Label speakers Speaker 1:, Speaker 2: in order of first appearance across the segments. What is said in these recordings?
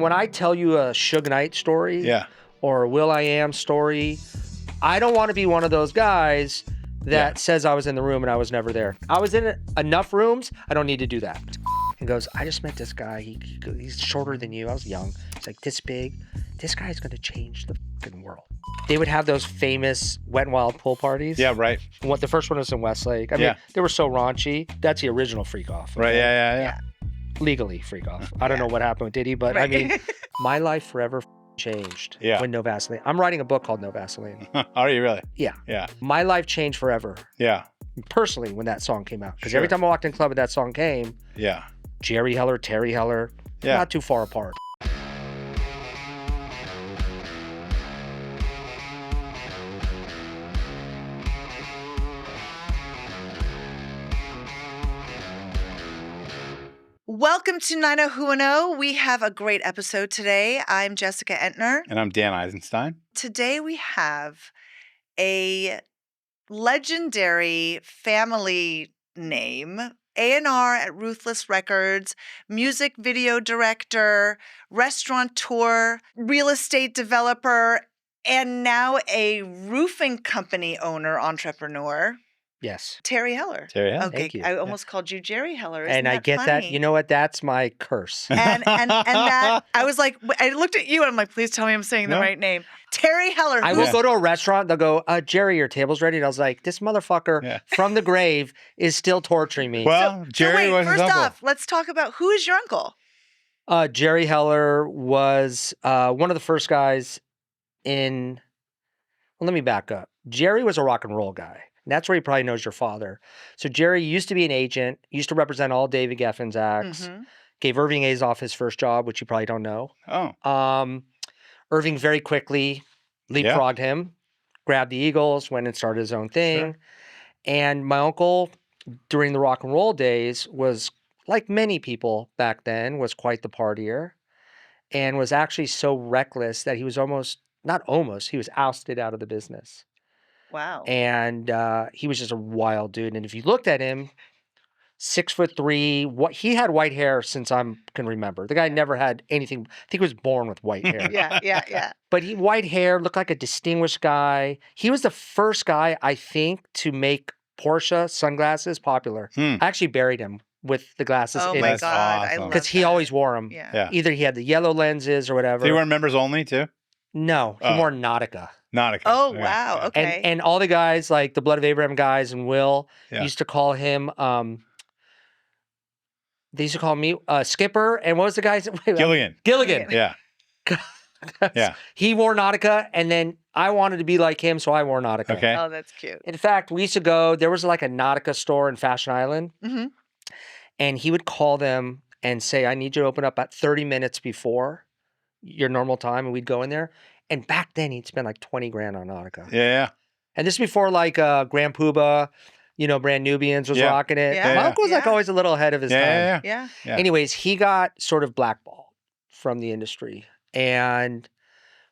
Speaker 1: When I tell you a Suge Knight story
Speaker 2: Yeah.
Speaker 1: or a Will.I.am story, I don't want to be one of those guys that says I was in the room and I was never there. I was in enough rooms, I don't need to do that. He goes, I just met this guy. He's shorter than you. I was young. He's like this big. This guy's going to change the fucking world. They would have those famous Wet n Wild pool parties.
Speaker 2: Yeah, right.
Speaker 1: The first one was in Westlake. I mean, they were so raunchy. That's the original Freak Off. Okay?
Speaker 2: Right, yeah.
Speaker 1: Legally Freak Off. I don't know what happened with Diddy, but I mean, my life forever changed when No Vaseline. I'm writing a book called No Vaseline.
Speaker 2: Are you really?
Speaker 1: Yeah.
Speaker 2: Yeah.
Speaker 1: My life changed forever.
Speaker 2: Yeah.
Speaker 1: Personally, when that song came out. Because every time I walked in the club and that song came, Jerry Heller, Terry Heller, not too far apart.
Speaker 3: Welcome to 90who10. We have a great episode today. I'm Jessica Entner.
Speaker 2: And I'm Dan Eisenstein.
Speaker 3: Today we have a legendary family name, A&R at Ruthless Records, music video director, restaurateur, real estate developer, and now a roofing company owner, entrepreneur.
Speaker 1: Yes.
Speaker 3: Terry Heller.
Speaker 2: Terry Heller.
Speaker 3: Okay,
Speaker 1: Thank you.
Speaker 3: I almost called you Jerry Heller. Isn't
Speaker 1: And I
Speaker 3: that
Speaker 1: get
Speaker 3: funny?
Speaker 1: that. You know what? That's my curse.
Speaker 3: And that I was like, I looked at you and I'm like, please tell me I'm saying the right name. Terry Heller.
Speaker 1: I will go to a restaurant. They'll go, Jerry, your table's ready. And I was like, this motherfucker from the grave is still torturing me.
Speaker 2: Well, Jerry was his
Speaker 3: first
Speaker 2: uncle.
Speaker 3: off, let's talk about who is your uncle?
Speaker 1: Jerry Heller was one of the first guys in. Well, let me back up. Jerry was a rock and roll guy. And that's where he probably knows your father. So Jerry used to be an agent, used to represent all David Geffen's acts, gave Irving Azoff his first job, which you probably don't know.
Speaker 2: Oh.
Speaker 1: Irving very quickly leapfrogged him, grabbed the Eagles, went and started his own thing. Sure. And my uncle, during the rock and roll days, was, like many people back then, was quite the partier and was actually so reckless that he was he was ousted out of the business.
Speaker 3: Wow.
Speaker 1: And he was just a wild dude. And if you looked at him, 6'3", he had white hair since I can remember. The guy never had anything. I think he was born with white hair.
Speaker 3: Yeah.
Speaker 1: But white hair, looked like a distinguished guy. He was the first guy, I think, to make Porsche sunglasses popular. I actually buried him with the glasses.
Speaker 3: Oh
Speaker 1: in
Speaker 3: my
Speaker 1: his,
Speaker 3: God, I love
Speaker 1: because he always wore them.
Speaker 3: Yeah.
Speaker 1: Either he had the yellow lenses or whatever.
Speaker 2: So you were members only too?
Speaker 1: No, he wore Nautica.
Speaker 2: Nautica.
Speaker 3: Oh, wow. Okay.
Speaker 1: And all the guys, like the Blood of Abraham guys and Will, used to call him, they used to call me Skipper. And what was the guy's?
Speaker 2: Gilligan.
Speaker 1: Yeah.
Speaker 2: Yeah.
Speaker 1: He wore Nautica, and then I wanted to be like him, so I wore Nautica.
Speaker 2: Okay.
Speaker 3: Oh, that's cute.
Speaker 1: In fact, we used to go, there was like a Nautica store in Fashion Island, and he would call them and say, I need you to open up at 30 minutes before your normal time, and we'd go in there. And back then, he'd spend like 20 grand on Nautica.
Speaker 2: Yeah.
Speaker 1: And this is before like Grand Poobah, Brand Nubians was rocking it.
Speaker 3: Yeah.
Speaker 1: My uncle was like always a little ahead of his time.
Speaker 3: Yeah.
Speaker 1: Anyways, he got sort of blackballed from the industry. And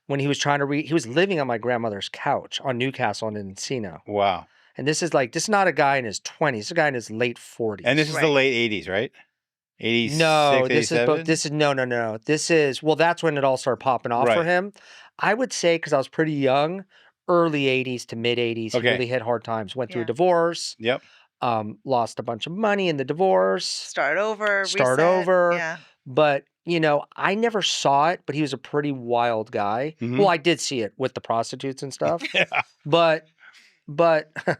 Speaker 1: when he was trying to he was living on my grandmother's couch on Newcastle and Encino.
Speaker 2: Wow.
Speaker 1: And this is not a guy in his 20s. This is a guy in his late 40s.
Speaker 2: And this is the late 80s, right? 86,
Speaker 1: no, this
Speaker 2: 87?
Speaker 1: is no. This is, that's when it all started popping off for him. I would say, because I was pretty young, early 80s to mid 80s, he really hit hard times. Went through a divorce.
Speaker 2: Yep.
Speaker 1: Lost a bunch of money in the divorce.
Speaker 3: Start over.
Speaker 1: Yeah. But, I never saw it, but he was a pretty wild guy. Well, I did see it with the prostitutes and stuff. But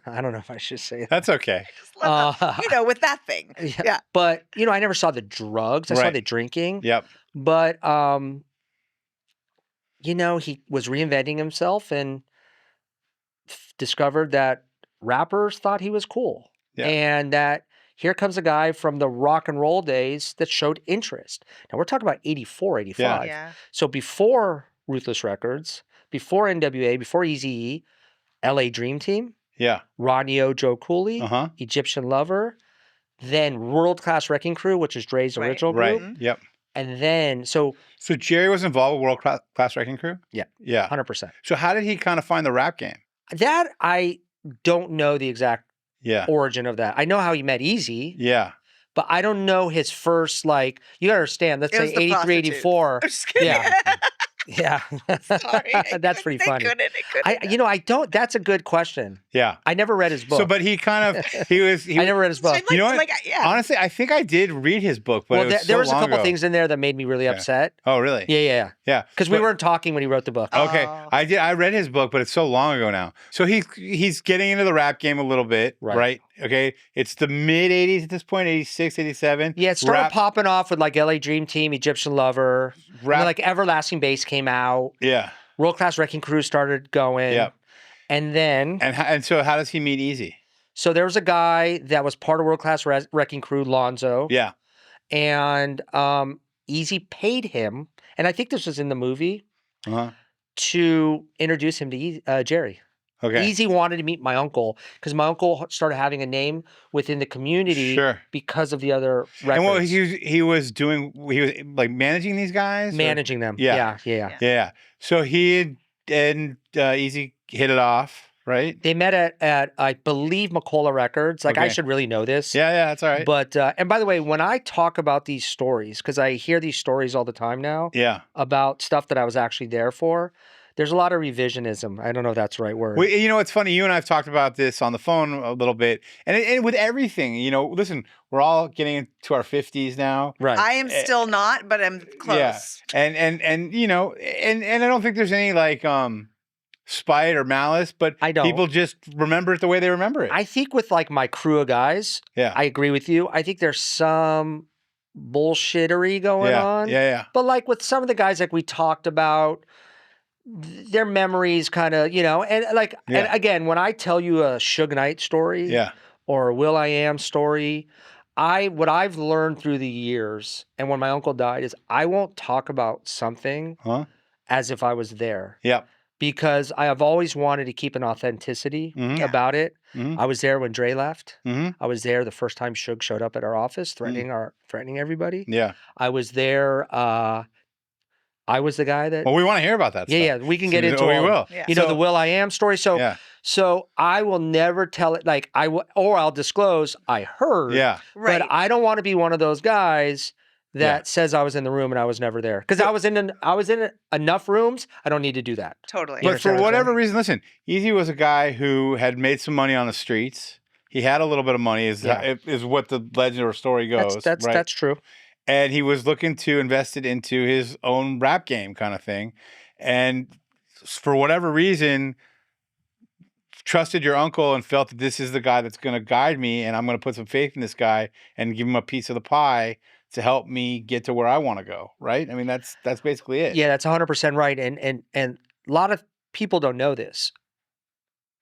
Speaker 1: I don't know if I should say that.
Speaker 2: That's okay.
Speaker 3: With that thing. Yeah.
Speaker 1: But, I never saw the drugs. I saw the drinking.
Speaker 2: Yep.
Speaker 1: But, he was reinventing himself and discovered that rappers thought he was cool. Yeah. And that here comes a guy from the rock and roll days that showed interest. Now, we're talking about 84, 85.
Speaker 3: Yeah.
Speaker 1: So before Ruthless Records, before NWA, before Eazy-E, LA Dream Team, Rodney O, Joe Cooley, Egyptian Lover, then World Class Wrecking Crew, which is Dre's original group.
Speaker 2: Right. Yep.
Speaker 1: And then, so
Speaker 2: Jerry was involved with World Class Wrecking Crew?
Speaker 1: Yeah.
Speaker 2: Yeah.
Speaker 1: 100%.
Speaker 2: So how did he kind of find the rap game?
Speaker 1: That I don't know the exact origin of that. I know how he met Eazy.
Speaker 2: Yeah.
Speaker 1: but I don't know his first, like, you gotta understand, let's
Speaker 3: It was
Speaker 1: say
Speaker 3: the
Speaker 1: 83,
Speaker 3: prostitutes.
Speaker 1: 84.
Speaker 3: I'm just kidding.
Speaker 1: Yeah. Yeah.
Speaker 3: Sorry.
Speaker 1: That's pretty funny.
Speaker 3: I
Speaker 1: I don't, that's a good question.
Speaker 2: Yeah.
Speaker 1: I never read his book.
Speaker 2: So, but he kind of,
Speaker 1: I never read his book.
Speaker 2: You know what?
Speaker 3: Yeah.
Speaker 2: Honestly, I think I did read his book, but
Speaker 1: Well,
Speaker 2: it was
Speaker 1: there was a
Speaker 2: so long
Speaker 1: couple
Speaker 2: ago.
Speaker 1: things in there that made me really upset.
Speaker 2: Oh, really?
Speaker 1: Yeah.
Speaker 2: Yeah.
Speaker 1: Because we
Speaker 2: But-
Speaker 1: weren't talking when he wrote the book.
Speaker 2: Okay,
Speaker 3: Oh.
Speaker 2: I did. I read his book, but it's so long ago now. So he's getting into the rap game a little bit, right? Okay, it's the mid '80s at this point, '86, '87.
Speaker 1: Yeah, it started
Speaker 2: Rap-
Speaker 1: popping off with like LA Dream Team, Egyptian Lover. And
Speaker 2: Rap-
Speaker 1: then, like Everlasting Bass came out.
Speaker 2: Yeah,
Speaker 1: World Class Wrecking Crew started going.
Speaker 2: yeah.
Speaker 1: And then,
Speaker 2: And so how does he meet Eazy?
Speaker 1: so there was a guy that was part of World Class Wrecking Crew, Lonzo.
Speaker 2: Yeah,
Speaker 1: And Eazy paid him, and I think this was in the movie, to introduce him to Jerry.
Speaker 2: okay.
Speaker 1: Eazy wanted to meet my uncle because my uncle started having a name within the community
Speaker 2: Sure.
Speaker 1: because of the other records.
Speaker 2: And what he was doing, he was like managing these guys, or-
Speaker 1: Managing them.
Speaker 2: Yeah. Yeah. So he and Eazy hit it off, right?
Speaker 1: They met at I believe McCullough Records. Like I
Speaker 2: Okay.
Speaker 1: should really know this.
Speaker 2: Yeah, that's all right.
Speaker 1: But and by the way, when I talk about these stories, because I hear these stories all the time now
Speaker 2: Yeah.
Speaker 1: about stuff that I was actually there for, there's a lot of revisionism. I don't know if that's the right word.
Speaker 2: Well, you know, it's funny. You and I have talked about this on the phone a little bit, and with everything, you know. Listen, we're all getting into our 50s now,
Speaker 1: Right.
Speaker 3: I am still not, but I'm close.
Speaker 2: Yeah, and you know, and I don't think there's any like spite or malice, but
Speaker 1: I don't.
Speaker 2: people just remember it the way they remember it.
Speaker 1: I think with like my crew of guys,
Speaker 2: Yeah.
Speaker 1: I agree with you. I think there's some bullshittery going on.
Speaker 2: Yeah.
Speaker 1: But like with some of the guys like we talked about, their memories kind of, you know, and like, and
Speaker 2: Yeah.
Speaker 1: again, when I tell you a Suge Knight story
Speaker 2: Yeah.
Speaker 1: or a Will I Am story, what I've learned through the years and when my uncle died is I won't talk about something
Speaker 2: Huh?
Speaker 1: as if I was there
Speaker 2: Yeah.
Speaker 1: because I have always wanted to keep an authenticity
Speaker 2: Mhm.
Speaker 3: Yeah.
Speaker 1: about it.
Speaker 2: Mhm.
Speaker 1: I was there when Dre left.
Speaker 2: Mm-hmm.
Speaker 1: I was there the first time Suge showed up at our office threatening everybody.
Speaker 2: Yeah.
Speaker 1: I was there. I was the guy that.
Speaker 2: Well, we want to hear about that.
Speaker 1: Yeah,
Speaker 2: stuff.
Speaker 1: we can get into
Speaker 2: We
Speaker 1: all-
Speaker 2: will.
Speaker 3: Yeah.
Speaker 1: You know,
Speaker 2: So-
Speaker 1: the Will I Am story. So,
Speaker 2: Yeah.
Speaker 1: so I will never tell it. Like I will, or I'll disclose I heard.
Speaker 2: Yeah.
Speaker 3: Right.
Speaker 1: But I don't want to be one of those guys that says I was in the room and I was never there because I was in enough rooms. I don't need to do that.
Speaker 3: Totally.
Speaker 2: But for
Speaker 1: understand what I'm
Speaker 2: whatever
Speaker 1: saying?
Speaker 2: reason, listen, Eazy was a guy who had made some money on the streets. He had a little bit of money, is what the legend or story goes.
Speaker 1: That's
Speaker 2: right?
Speaker 1: that's true.
Speaker 2: And he was looking to invest it into his own rap game kind of thing. And for whatever reason, trusted your uncle and felt that this is the guy that's going to guide me and I'm going to put some faith in this guy and give him a piece of the pie to help me get to where I want to go, right? I mean, that's basically it.
Speaker 1: Yeah, that's 100% right. And a lot of people don't know this.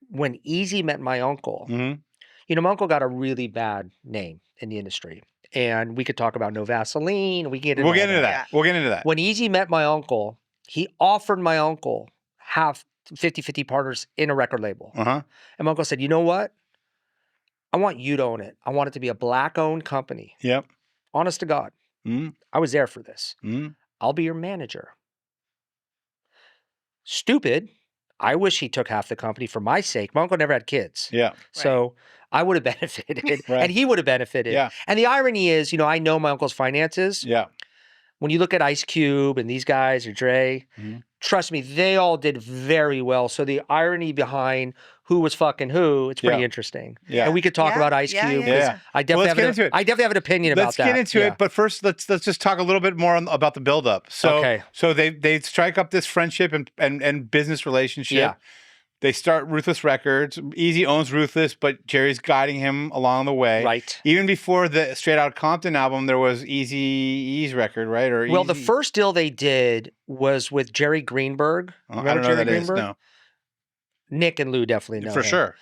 Speaker 1: When Eazy met my uncle,
Speaker 2: Mm-hmm.
Speaker 1: you know, my uncle got a really bad name in the industry. And we could talk about no Vaseline. We can get into
Speaker 2: We'll get
Speaker 1: all
Speaker 2: into
Speaker 1: that.
Speaker 2: that. We'll get into that.
Speaker 1: When Eazy met my uncle, he offered my uncle half 50-50 partners in a record label.
Speaker 2: Uh-huh.
Speaker 1: And my uncle said, you know what? I want you to own it. I want it to be a black-owned company.
Speaker 2: Yep.
Speaker 1: Honest to God.
Speaker 2: Mm-hmm.
Speaker 1: I was there for this.
Speaker 2: Mm-hmm.
Speaker 1: I'll be your manager. Stupid. I wish he took half the company for my sake. My uncle never had kids.
Speaker 2: Yeah.
Speaker 1: So I would have benefited
Speaker 2: Right.
Speaker 1: and he would have benefited.
Speaker 2: Yeah.
Speaker 1: And the irony is, you know, I know my uncle's finances.
Speaker 2: Yeah.
Speaker 1: When you look at Ice Cube and these guys or Dre,
Speaker 2: Mhm.
Speaker 1: trust me, they all did very well. So the irony behind who was fucking who, it's pretty
Speaker 2: Yeah.
Speaker 1: interesting.
Speaker 2: Yeah.
Speaker 1: And we could talk
Speaker 3: Yeah,
Speaker 1: about Ice
Speaker 3: yeah,
Speaker 1: Cube.
Speaker 3: yeah,
Speaker 1: 'cause
Speaker 2: yeah.
Speaker 1: I definitely,
Speaker 2: let's get into it.
Speaker 1: I definitely have an opinion
Speaker 2: Let's
Speaker 1: about that.
Speaker 2: get into
Speaker 1: Yeah.
Speaker 2: it, but first let's just talk a little bit more about the buildup. So
Speaker 1: Okay.
Speaker 2: so they strike up this friendship and business relationship.
Speaker 1: Yeah.
Speaker 2: They start Ruthless Records. Eazy owns Ruthless, but Jerry's guiding him along the way.
Speaker 1: Right.
Speaker 2: Even before the Straight Outta Compton album, there was Eazy-E's record, right? Or
Speaker 1: Well, the
Speaker 2: Eazy-
Speaker 1: first deal they did was with Jerry Greenberg.
Speaker 2: I don't
Speaker 1: Remember
Speaker 2: know who
Speaker 1: Jerry
Speaker 2: that is.
Speaker 1: Greenberg?
Speaker 2: No,
Speaker 1: Nick and Lou definitely know
Speaker 2: for
Speaker 1: him.
Speaker 2: sure.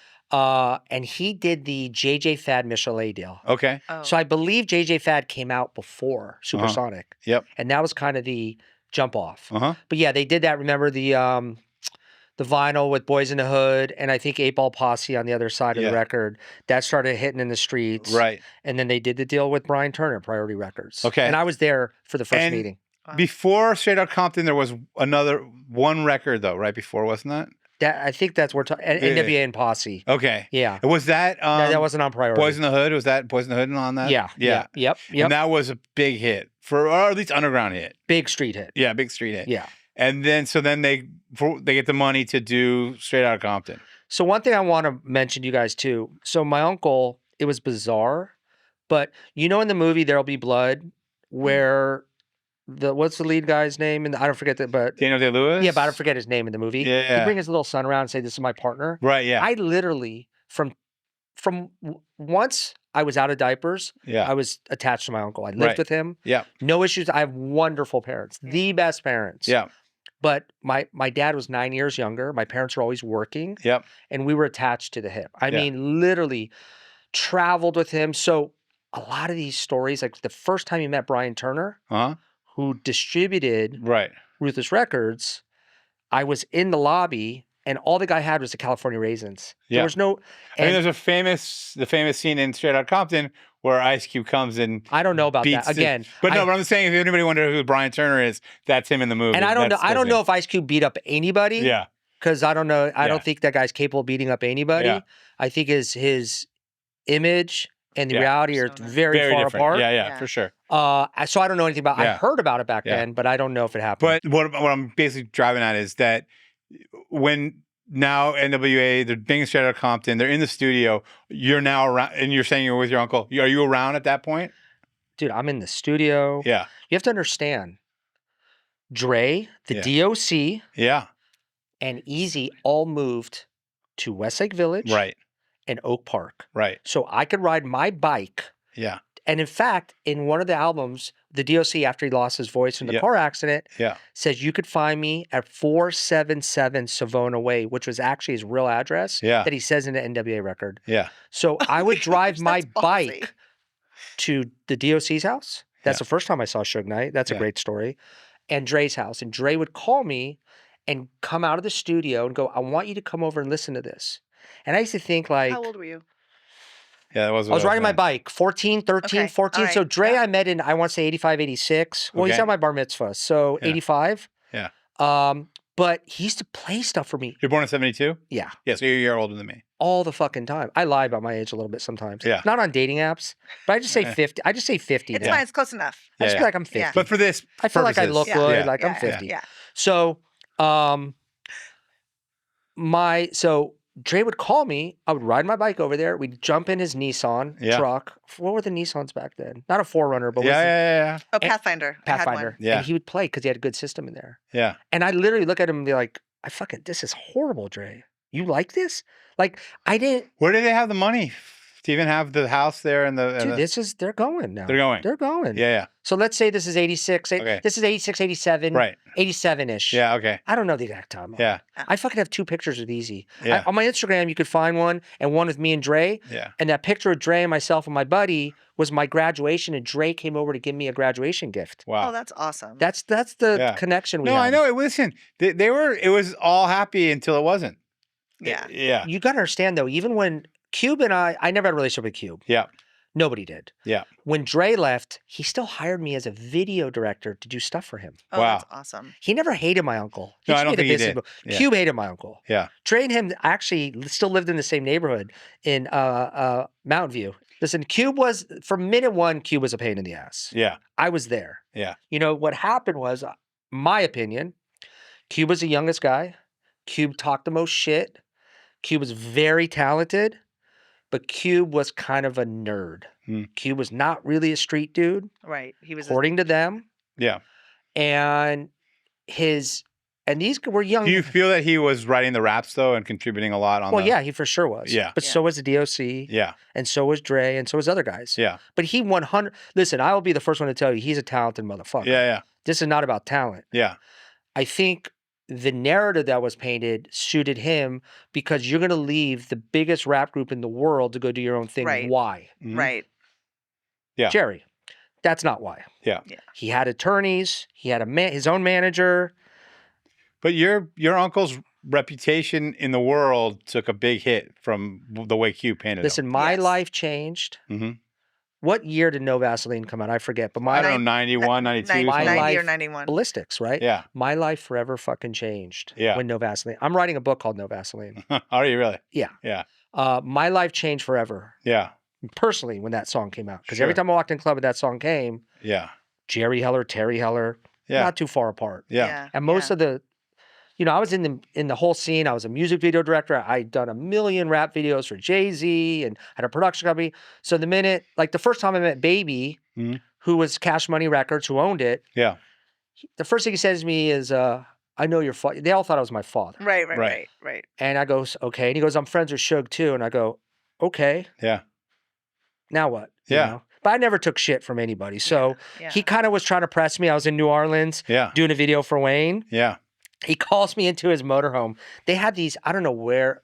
Speaker 1: And he did the JJ Fad Michelet deal.
Speaker 2: Okay.
Speaker 3: Oh.
Speaker 1: So I believe JJ Fad came out before Supersonic.
Speaker 2: Yep.
Speaker 1: And that was kind of the jump off.
Speaker 2: Uh huh.
Speaker 1: But yeah, they did that. Remember the vinyl with Boys in the Hood and I think 8 Ball Posse on the other side of
Speaker 2: Yeah.
Speaker 1: the record. That started hitting in the streets.
Speaker 2: Right.
Speaker 1: And then they did the deal with Brian Turner, Priority Records.
Speaker 2: Okay.
Speaker 1: And I was there for the first
Speaker 2: And-
Speaker 1: meeting.
Speaker 3: Wow.
Speaker 2: Before Straight Outta Compton, there was one record though, right before, wasn't that?
Speaker 1: I think that's we're talking NWA and Posse.
Speaker 2: Okay.
Speaker 1: Yeah.
Speaker 2: And was that
Speaker 1: No, that wasn't on priority.
Speaker 2: Boys in the Hood? Was that Boys in the Hood on that?
Speaker 1: Yeah.
Speaker 2: Yeah.
Speaker 1: Yep.
Speaker 2: And that was a big hit or at least underground hit.
Speaker 1: Big street hit.
Speaker 2: Yeah, big street hit.
Speaker 1: Yeah.
Speaker 2: And then they get the money to do Straight Outta Compton.
Speaker 1: So one thing I want to mention to you guys too. So my uncle, it was bizarre, but you know in the movie There'll Be Blood, where what's the lead guy's name? And I don't forget that, but
Speaker 2: Daniel Day-Lewis?
Speaker 1: yeah, but I don't forget his name in the movie.
Speaker 2: Yeah.
Speaker 1: He'd bring his little son around and say, "This is my partner."
Speaker 2: Right, yeah.
Speaker 1: I literally once I was out of diapers, I was attached to my uncle. I lived with him.
Speaker 2: Yeah.
Speaker 1: No issues. I have wonderful parents, the best parents.
Speaker 2: Yeah.
Speaker 1: But my dad was 9 years younger. My parents were always working.
Speaker 2: Yep.
Speaker 1: And we were attached to the hip. I mean, literally traveled with him. So a lot of these stories, like the first time you met Brian Turner, who distributed Ruthless Records, I was in the lobby and all the guy had was the California Raisins. There was no.
Speaker 2: I mean, there's the famous scene in Straight Outta Compton where Ice Cube comes and
Speaker 1: I don't know about that again.
Speaker 2: But I'm saying if anybody wonders who Brian Turner is, that's him in the movie.
Speaker 1: And I don't know. I don't know if Ice Cube beat up anybody.
Speaker 2: Yeah.
Speaker 1: Because I don't know. I don't think that guy's capable of beating up anybody. Yeah. I think his image and the reality are very far
Speaker 2: different.
Speaker 1: apart.
Speaker 2: Yeah, for sure.
Speaker 1: So I don't know anything about. I heard about it back then, but I don't know if it happened.
Speaker 2: But what I'm basically driving at is that when now NWA, they're being Straight Outta Compton, they're in the studio. You're now around, and you're saying you're with your uncle. Are you around at that point?
Speaker 1: Dude, I'm in the studio.
Speaker 2: Yeah.
Speaker 1: You have to understand, Dre, the DOC, and Eazy all moved to Westlake Village, and Oak Park, So I could ride my bike.
Speaker 2: Yeah.
Speaker 1: And in fact, in one of the albums, the DOC, after he lost his voice in the car accident, says you could find me at 477 Savona Way, which was actually his real address that he says in the NWA record.
Speaker 2: Yeah.
Speaker 1: So I would drive my bike to the DOC's house. That's the first time I saw Suge Knight. That's a great story. And Dre's house. And Dre would call me and come out of the studio and go, I want you to come over and listen to this. And I used to think like...
Speaker 3: How old were you?
Speaker 2: Yeah, that was
Speaker 1: I was riding my bike, 14, 13, 14.
Speaker 3: Right.
Speaker 1: So Dre, I met in, I want to say 85, 86. Well, he's at my bar mitzvah. So 85.
Speaker 2: Yeah.
Speaker 1: But he used to play stuff for me.
Speaker 2: You're born in 72?
Speaker 1: Yeah.
Speaker 2: Yeah, so you're a year older than me.
Speaker 1: All the fucking time. I lie about my age a little bit sometimes.
Speaker 2: Yeah.
Speaker 1: Not on dating apps, but I just say 50. I just say 50
Speaker 3: It's
Speaker 1: now.
Speaker 3: fine. It's close enough.
Speaker 1: I just feel like I'm 50.
Speaker 3: Yeah.
Speaker 2: But for this
Speaker 1: I feel like I look good.
Speaker 2: Yeah.
Speaker 1: Like I'm 50.
Speaker 3: Yeah.
Speaker 1: So, Dre would call me. I would ride my bike over there. We'd jump in his Nissan truck. What were the Nissans back then? Not a 4Runner, but
Speaker 3: Oh, Pathfinder.
Speaker 1: Pathfinder.
Speaker 3: I had one.
Speaker 1: And he would play because he had a good system in there.
Speaker 2: Yeah.
Speaker 1: And I literally look at him and be like, this is horrible, Dre. You like this? Like, I didn't.
Speaker 2: Where did they have the money to even have the house there and the...
Speaker 1: Dude, they're going now.
Speaker 2: They're going.
Speaker 1: They're going.
Speaker 2: Yeah.
Speaker 1: So let's say this is 86.
Speaker 2: Okay.
Speaker 1: This is 86, 87.
Speaker 2: Right.
Speaker 1: 87-ish.
Speaker 2: Yeah, okay.
Speaker 1: I don't know the exact time.
Speaker 2: Yeah.
Speaker 1: I fucking have 2 pictures with Eazy.
Speaker 2: Yeah.
Speaker 1: On my Instagram, you could find one and one with me and Dre.
Speaker 2: Yeah.
Speaker 1: And that picture of Dre and myself and my buddy was my graduation, and Dre came over to give me a graduation gift.
Speaker 2: Wow.
Speaker 3: Oh, that's awesome.
Speaker 1: That's the connection we have.
Speaker 2: No, I know. Listen, it was all happy until it wasn't.
Speaker 3: Yeah.
Speaker 2: Yeah.
Speaker 1: You got to understand, though, even when Cube and I never had a relationship with Cube.
Speaker 2: Yeah.
Speaker 1: Nobody did.
Speaker 2: Yeah.
Speaker 1: When Dre left, he still hired me as a video director to do stuff for him.
Speaker 3: Oh,
Speaker 2: Wow.
Speaker 3: that's awesome.
Speaker 1: He never hated my uncle.
Speaker 2: No, I
Speaker 1: just
Speaker 2: don't
Speaker 1: made a
Speaker 2: think he
Speaker 1: business
Speaker 2: did.
Speaker 1: move.
Speaker 2: Yeah.
Speaker 1: Cube hated my uncle.
Speaker 2: Yeah.
Speaker 1: Dre and him actually still lived in the same neighborhood in Mountain View. Listen, Cube was, from minute one, Cube was a pain in the ass.
Speaker 2: Yeah.
Speaker 1: I was there.
Speaker 2: Yeah.
Speaker 1: You know, what happened was, my opinion, Cube was the youngest guy. Cube talked the most shit. Cube was very talented, but Cube was kind of a nerd. Cube was not really a street dude.
Speaker 3: Right. He was
Speaker 1: according to them.
Speaker 2: Yeah.
Speaker 1: And these were young.
Speaker 2: Do you feel that he was writing the raps though and contributing a lot on?
Speaker 1: Well, yeah, he for sure was.
Speaker 2: Yeah.
Speaker 1: But so was the DOC.
Speaker 2: Yeah.
Speaker 1: And so was Dre, and so was other guys.
Speaker 2: Yeah.
Speaker 1: But he 100. Listen, I will be the first one to tell you he's a talented motherfucker.
Speaker 2: Yeah.
Speaker 1: This is not about talent.
Speaker 2: Yeah.
Speaker 1: I think the narrative that was painted suited him because you're going to leave the biggest rap group in the world to go do your own thing.
Speaker 3: Right.
Speaker 1: Why?
Speaker 2: Mhm.
Speaker 3: right.
Speaker 2: Yeah.
Speaker 1: Jerry, that's not why.
Speaker 2: Yeah.
Speaker 1: He had attorneys. He had his own manager.
Speaker 2: But your uncle's reputation in the world took a big hit from the way Q painted
Speaker 1: Listen,
Speaker 2: him.
Speaker 1: my
Speaker 3: Yes.
Speaker 1: life changed
Speaker 2: Mhm.
Speaker 1: what year did No Vaseline come out? I forget. But
Speaker 2: I
Speaker 1: my
Speaker 2: don't know, 91, 92.
Speaker 1: My
Speaker 3: 90
Speaker 1: life,
Speaker 3: or 91.
Speaker 1: ballistics, right?
Speaker 2: Yeah.
Speaker 1: My life forever fucking changed
Speaker 2: Yeah.
Speaker 1: when No Vaseline. I'm writing a book called No Vaseline.
Speaker 2: Are you really?
Speaker 1: Yeah.
Speaker 2: Yeah.
Speaker 1: My life changed forever
Speaker 2: Yeah.
Speaker 1: personally when that song came out. Because
Speaker 2: Sure.
Speaker 1: every time I walked in club and that song came,
Speaker 2: Yeah.
Speaker 1: Jerry Heller, Terry Heller,
Speaker 2: Yeah.
Speaker 1: not too far apart.
Speaker 2: Yeah.
Speaker 1: And most of the, I was in the whole scene. I was a music video director. I'd done a million rap videos for Jay-Z and had a production company. So the first time I met Baby,
Speaker 2: Mhm.
Speaker 1: who was Cash Money Records, who owned it,
Speaker 2: Yeah.
Speaker 1: the first thing he says to me is, I know your father. They all thought I was my father.
Speaker 3: Right.
Speaker 1: And I go, okay. And he goes, I'm friends with Suge too. And I go, okay.
Speaker 2: Yeah.
Speaker 1: Now what?
Speaker 2: Yeah.
Speaker 1: But I never took shit from anybody. So
Speaker 3: Yeah.
Speaker 1: he kind of was trying to press me. I was in New Orleans
Speaker 2: Yeah.
Speaker 1: doing a video for Wayne.
Speaker 2: Yeah.
Speaker 1: He calls me into his motorhome. They had these, I don't know where,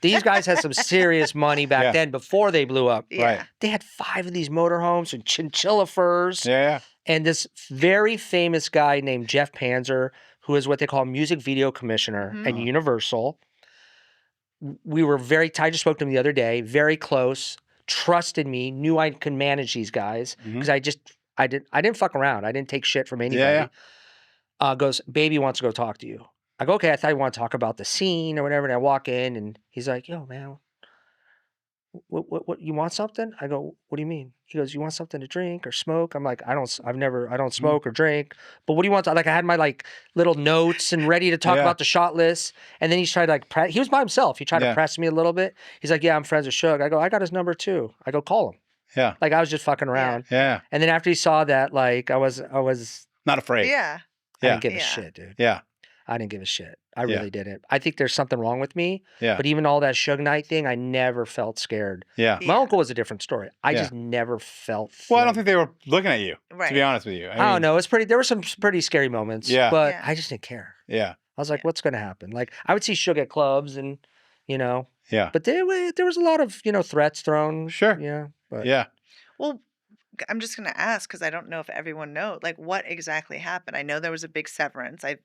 Speaker 1: these guys had some serious money back then before they blew up.
Speaker 3: Yeah.
Speaker 2: Right.
Speaker 1: They had 5 of these motorhomes and chinchilla furs.
Speaker 2: Yeah.
Speaker 1: And this very famous guy named Jeff Panzer, who is what they call music video commissioner at Universal. We were very tight. I just spoke to him the other day, very close, trusted me, knew I could manage these guys because I didn't fuck around. I didn't take shit from anybody. Goes, Baby wants to go talk to you. I go, okay, I thought you want to talk about the scene or whatever. And I walk in and he's like, yo, man, what you want something? I go, what do you mean? He goes, you want something to drink or smoke? I'm like, I don't smoke or drink. But what do you want? Like I had my little notes and ready to talk about the shot list. And then he's tried to he was by himself. He tried to press me a little bit. He's like, yeah, I'm friends with Suge. I go, I got his number too. I go, call him.
Speaker 2: Yeah.
Speaker 1: Like I was just fucking around.
Speaker 2: Yeah.
Speaker 1: And then after he saw that, I was
Speaker 2: not afraid.
Speaker 3: Yeah.
Speaker 1: I didn't give a shit, dude.
Speaker 2: Yeah.
Speaker 1: I didn't give a shit. I really didn't. I think there's something wrong with me.
Speaker 2: Yeah.
Speaker 1: But even all that Suge Knight thing, I never felt scared.
Speaker 2: Yeah.
Speaker 1: My uncle was a different story. I just never felt.
Speaker 2: Well, I don't think they were looking at you.
Speaker 3: Right.
Speaker 2: To be honest with you.
Speaker 1: I don't know. It's pretty. There were some pretty scary moments.
Speaker 2: Yeah.
Speaker 1: But I just didn't care.
Speaker 2: Yeah.
Speaker 1: I was like, what's going to happen? Like I would see Suge at clubs, and
Speaker 2: Yeah.
Speaker 1: But there was a lot of threats thrown.
Speaker 2: Sure.
Speaker 1: Yeah. But
Speaker 3: Well, I'm just going to ask because I don't know if everyone knows, what exactly happened. I know there was a big severance. I've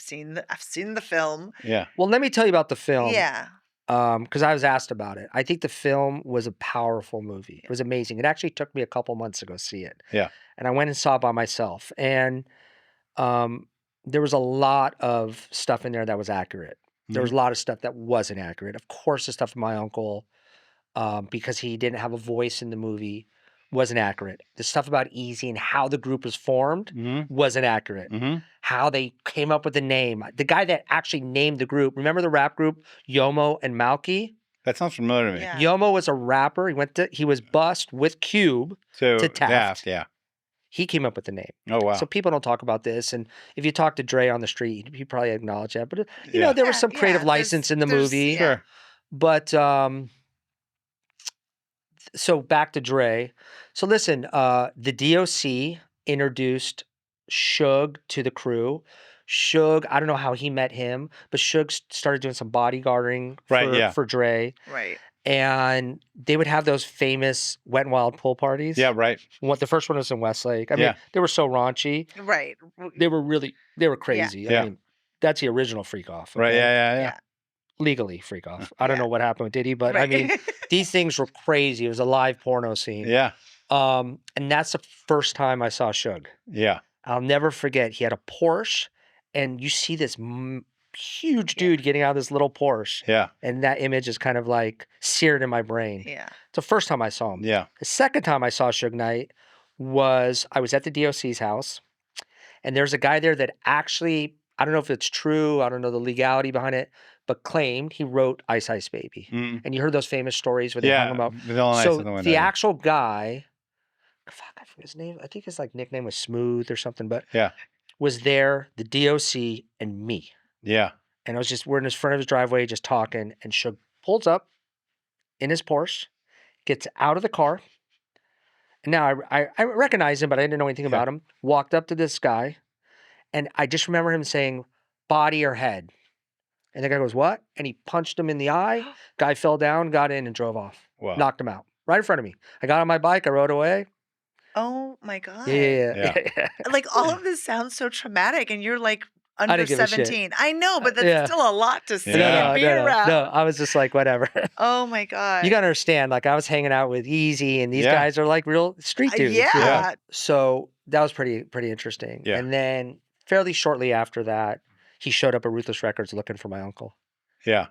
Speaker 3: seen the film.
Speaker 2: Yeah.
Speaker 1: Well, let me tell you about the film.
Speaker 3: Yeah.
Speaker 1: Because I was asked about it. I think the film was a powerful movie. It was amazing. It actually took me a couple months to go see it.
Speaker 2: Yeah.
Speaker 1: And I went and saw it by myself. And there was a lot of stuff in there that was accurate. There was a lot of stuff that wasn't accurate. Of course, the stuff with my uncle, because he didn't have a voice in the movie, wasn't accurate. The stuff about Eazy and how the group was formed wasn't accurate. How they came up with the name. The guy that actually named the group, remember the rap group, Yomo and Malky?
Speaker 2: That sounds familiar to me.
Speaker 3: Yeah.
Speaker 1: Yomo was a rapper. He was bussed with Cube to Taft.
Speaker 2: Yeah.
Speaker 1: He came up with the name.
Speaker 2: Oh, wow.
Speaker 1: So people don't talk about this. And if you talk to Dre on the street, he probably acknowledge that. But, there was some creative license in the movie.
Speaker 2: Sure.
Speaker 1: But, so back to Dre. So listen, the DOC introduced Suge to the crew. Suge, I don't know how he met him, but Suge started doing some bodyguarding for Dre.
Speaker 3: Right.
Speaker 1: And they would have those famous Wet n Wild pool parties.
Speaker 2: Yeah, right.
Speaker 1: The first one was in Westlake. I mean, they were so raunchy.
Speaker 3: Right.
Speaker 1: They were crazy.
Speaker 2: Yeah.
Speaker 1: I mean, that's the original freak off.
Speaker 2: Right.
Speaker 1: okay?
Speaker 2: Yeah.
Speaker 1: Legally freak off. I don't know what happened with Diddy, but I mean, these things were crazy. It was a live porno scene.
Speaker 2: Yeah.
Speaker 1: And that's the first time I saw Suge.
Speaker 2: Yeah.
Speaker 1: I'll never forget. He had a Porsche, and you see this huge dude getting out of this little Porsche.
Speaker 2: Yeah.
Speaker 1: And that image is kind of seared in my brain.
Speaker 3: Yeah.
Speaker 1: It's the first time I saw him.
Speaker 2: Yeah.
Speaker 1: The second time I saw Suge Knight I was at the DOC's house, and there's a guy there that actually, I don't know if it's true, I don't know the legality behind it, but claimed he wrote Ice Ice Baby. And you heard those famous stories where they hung him up. So the actual guy, fuck, I forget his name. I think his nickname was Smooth or something, but was there, the DOC and me.
Speaker 2: Yeah.
Speaker 1: And we're in his front of his driveway just talking, and Suge pulls up in his Porsche, gets out of the car. And now I recognize him, but I didn't know anything about him. Walked up to this guy, and I just remember him saying, body or head? And the guy goes, what? And he punched him in the eye. Guy fell down, got in, and drove off.
Speaker 2: Wow.
Speaker 1: Knocked him out right in front of me. I got on my bike, I rode away.
Speaker 3: Oh my God.
Speaker 1: Yeah.
Speaker 3: All of this sounds so traumatic, and you're under
Speaker 1: didn't give a shit.
Speaker 3: 17. I know, but that's
Speaker 1: Yeah.
Speaker 3: still a lot to say
Speaker 2: Yeah.
Speaker 3: and be around.
Speaker 1: No. I was just like, whatever.
Speaker 3: Oh my God.
Speaker 1: You gotta understand, like I was hanging out with Eazy, and these
Speaker 2: Yeah.
Speaker 1: guys are like real street dudes.
Speaker 3: yeah.
Speaker 1: you know? So that was pretty interesting.
Speaker 2: Yeah.
Speaker 1: And then fairly shortly after that, he showed up at Ruthless Records looking for my uncle.
Speaker 2: Yeah.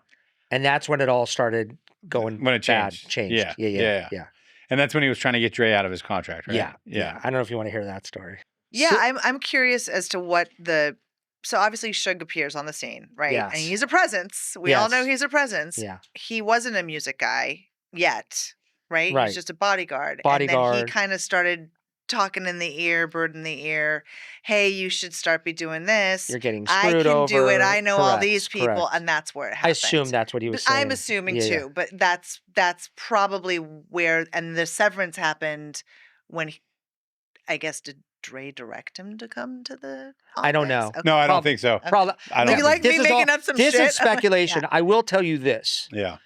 Speaker 1: And that's when it all started going
Speaker 2: When it
Speaker 1: bad.
Speaker 2: changed.
Speaker 1: Yeah.
Speaker 2: And that's when he was trying to get Dre out of his contract, right?
Speaker 1: Yeah. I don't know if you want to hear that story.
Speaker 3: Yeah,
Speaker 1: So-
Speaker 3: I'm curious as to what so obviously Suge appears on the scene, right?
Speaker 1: Yes.
Speaker 3: And he's a presence. We all know
Speaker 1: Yes.
Speaker 3: he's a presence.
Speaker 1: Yeah.
Speaker 3: He wasn't a music guy yet, right?
Speaker 1: Right.
Speaker 3: He's just a bodyguard. And
Speaker 1: Bodyguard.
Speaker 3: then he kind of started talking in the ear, bird in the ear. Hey, you should start be doing this.
Speaker 1: You're getting
Speaker 3: I
Speaker 1: screwed
Speaker 3: can
Speaker 1: over.
Speaker 3: do it. I know all
Speaker 1: Correct,
Speaker 3: these people,
Speaker 1: correct.
Speaker 3: and that's where it
Speaker 1: I
Speaker 3: happened.
Speaker 1: assume that's what he was saying.
Speaker 3: I'm assuming
Speaker 1: Yeah,
Speaker 3: too, but that's probably where. And the severance happened when I guess did Dre direct him to come to the office?
Speaker 1: I don't know.
Speaker 3: Okay.
Speaker 2: No, I don't think so.
Speaker 1: Probably.
Speaker 2: I don't
Speaker 3: You like
Speaker 1: This
Speaker 3: me
Speaker 1: is
Speaker 3: making
Speaker 1: all-
Speaker 3: up some
Speaker 1: This
Speaker 3: shit?
Speaker 1: is speculation.
Speaker 3: Yeah.
Speaker 1: I will tell you this.
Speaker 2: Yeah.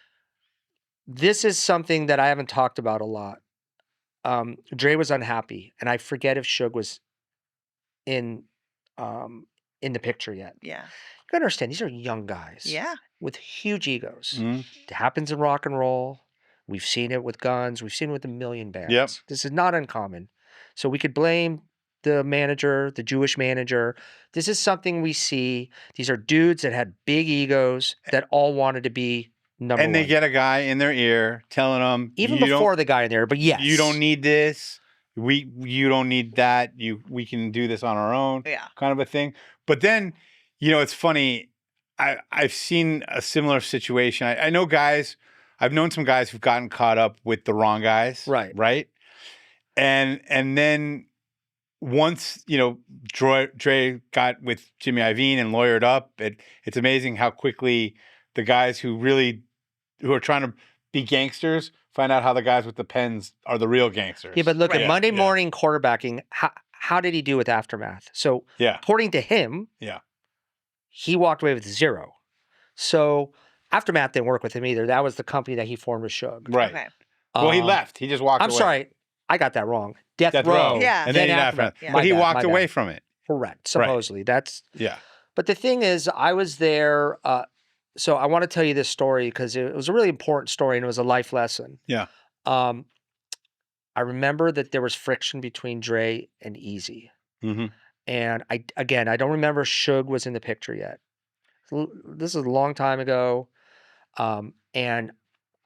Speaker 1: This is something that I haven't talked about a lot. Dre was unhappy, and I forget if Suge was in the picture yet.
Speaker 3: Yeah.
Speaker 1: You gotta understand, these are young guys.
Speaker 3: Yeah.
Speaker 1: With huge egos.
Speaker 2: Mhm.
Speaker 1: It happens in rock and roll. We've seen it with Guns. We've seen it with a million bands.
Speaker 2: Yep.
Speaker 1: This is not uncommon. So we could blame the manager, the Jewish manager. This is something we see. These are dudes that had big egos that all wanted to be number
Speaker 2: And
Speaker 1: one.
Speaker 2: they get a guy in their ear telling them,
Speaker 1: Even
Speaker 2: you
Speaker 1: before the guy in there, but yes.
Speaker 2: you don't need this. You don't need that. We can do this on our own.
Speaker 3: Yeah.
Speaker 2: Kind of a thing. But then, it's funny. I've seen a similar situation. I know guys. I've known some guys who've gotten caught up with the wrong guys.
Speaker 1: Right.
Speaker 2: Right. And then once Dre got with Jimmy Iovine and lawyered up, it's amazing how quickly the guys who are trying to be gangsters find out how the guys with the pens are the real gangsters.
Speaker 1: Yeah, but look
Speaker 3: Right.
Speaker 1: at Monday morning quarterbacking. How did he do with Aftermath? So
Speaker 2: Yeah.
Speaker 1: according to him,
Speaker 2: Yeah.
Speaker 1: he walked away with 0. So Aftermath didn't work with him either. That was the company that he formed with Suge.
Speaker 2: Right.
Speaker 3: Okay.
Speaker 2: Well, he
Speaker 1: Um,
Speaker 2: left. He just walked
Speaker 1: I'm
Speaker 2: away.
Speaker 1: sorry, I got that wrong. Death
Speaker 2: Death
Speaker 1: Row.
Speaker 2: Row.
Speaker 3: Yeah.
Speaker 2: And then Aftermath.
Speaker 3: Yeah.
Speaker 2: But he
Speaker 1: My
Speaker 2: walked
Speaker 1: bad.
Speaker 2: away from it.
Speaker 1: Correct. Supposedly, that's.
Speaker 2: Yeah.
Speaker 1: But the thing is, I was there. So I want to tell you this story because it was a really important story and it was a life lesson.
Speaker 2: Yeah.
Speaker 1: I remember that there was friction between Dre and Eazy.
Speaker 2: Mm-hmm.
Speaker 1: And I don't remember Suge was in the picture yet. This is a long time ago. And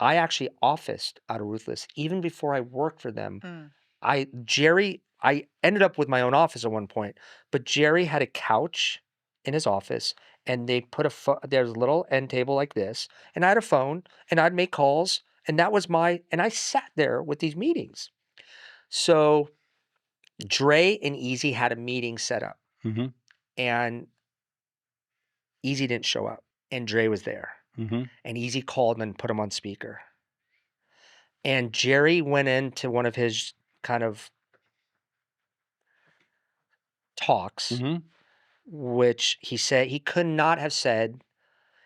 Speaker 1: I actually officed out of Ruthless even before I worked for them.
Speaker 3: Mm.
Speaker 1: I ended up with my own office at one point, but Jerry had a couch in his office and they put there's a little end table like this, and I had a phone and I'd make calls, and that was and I sat there with these meetings. So Dre and Eazy had a meeting set up,
Speaker 2: Mm-hmm.
Speaker 1: and Eazy didn't show up, and Dre was there,
Speaker 2: Mm-hmm.
Speaker 1: and Eazy called and put him on speaker. And Jerry went into one of his kind of talks,
Speaker 2: Mm-hmm.
Speaker 1: which he said he could not have said.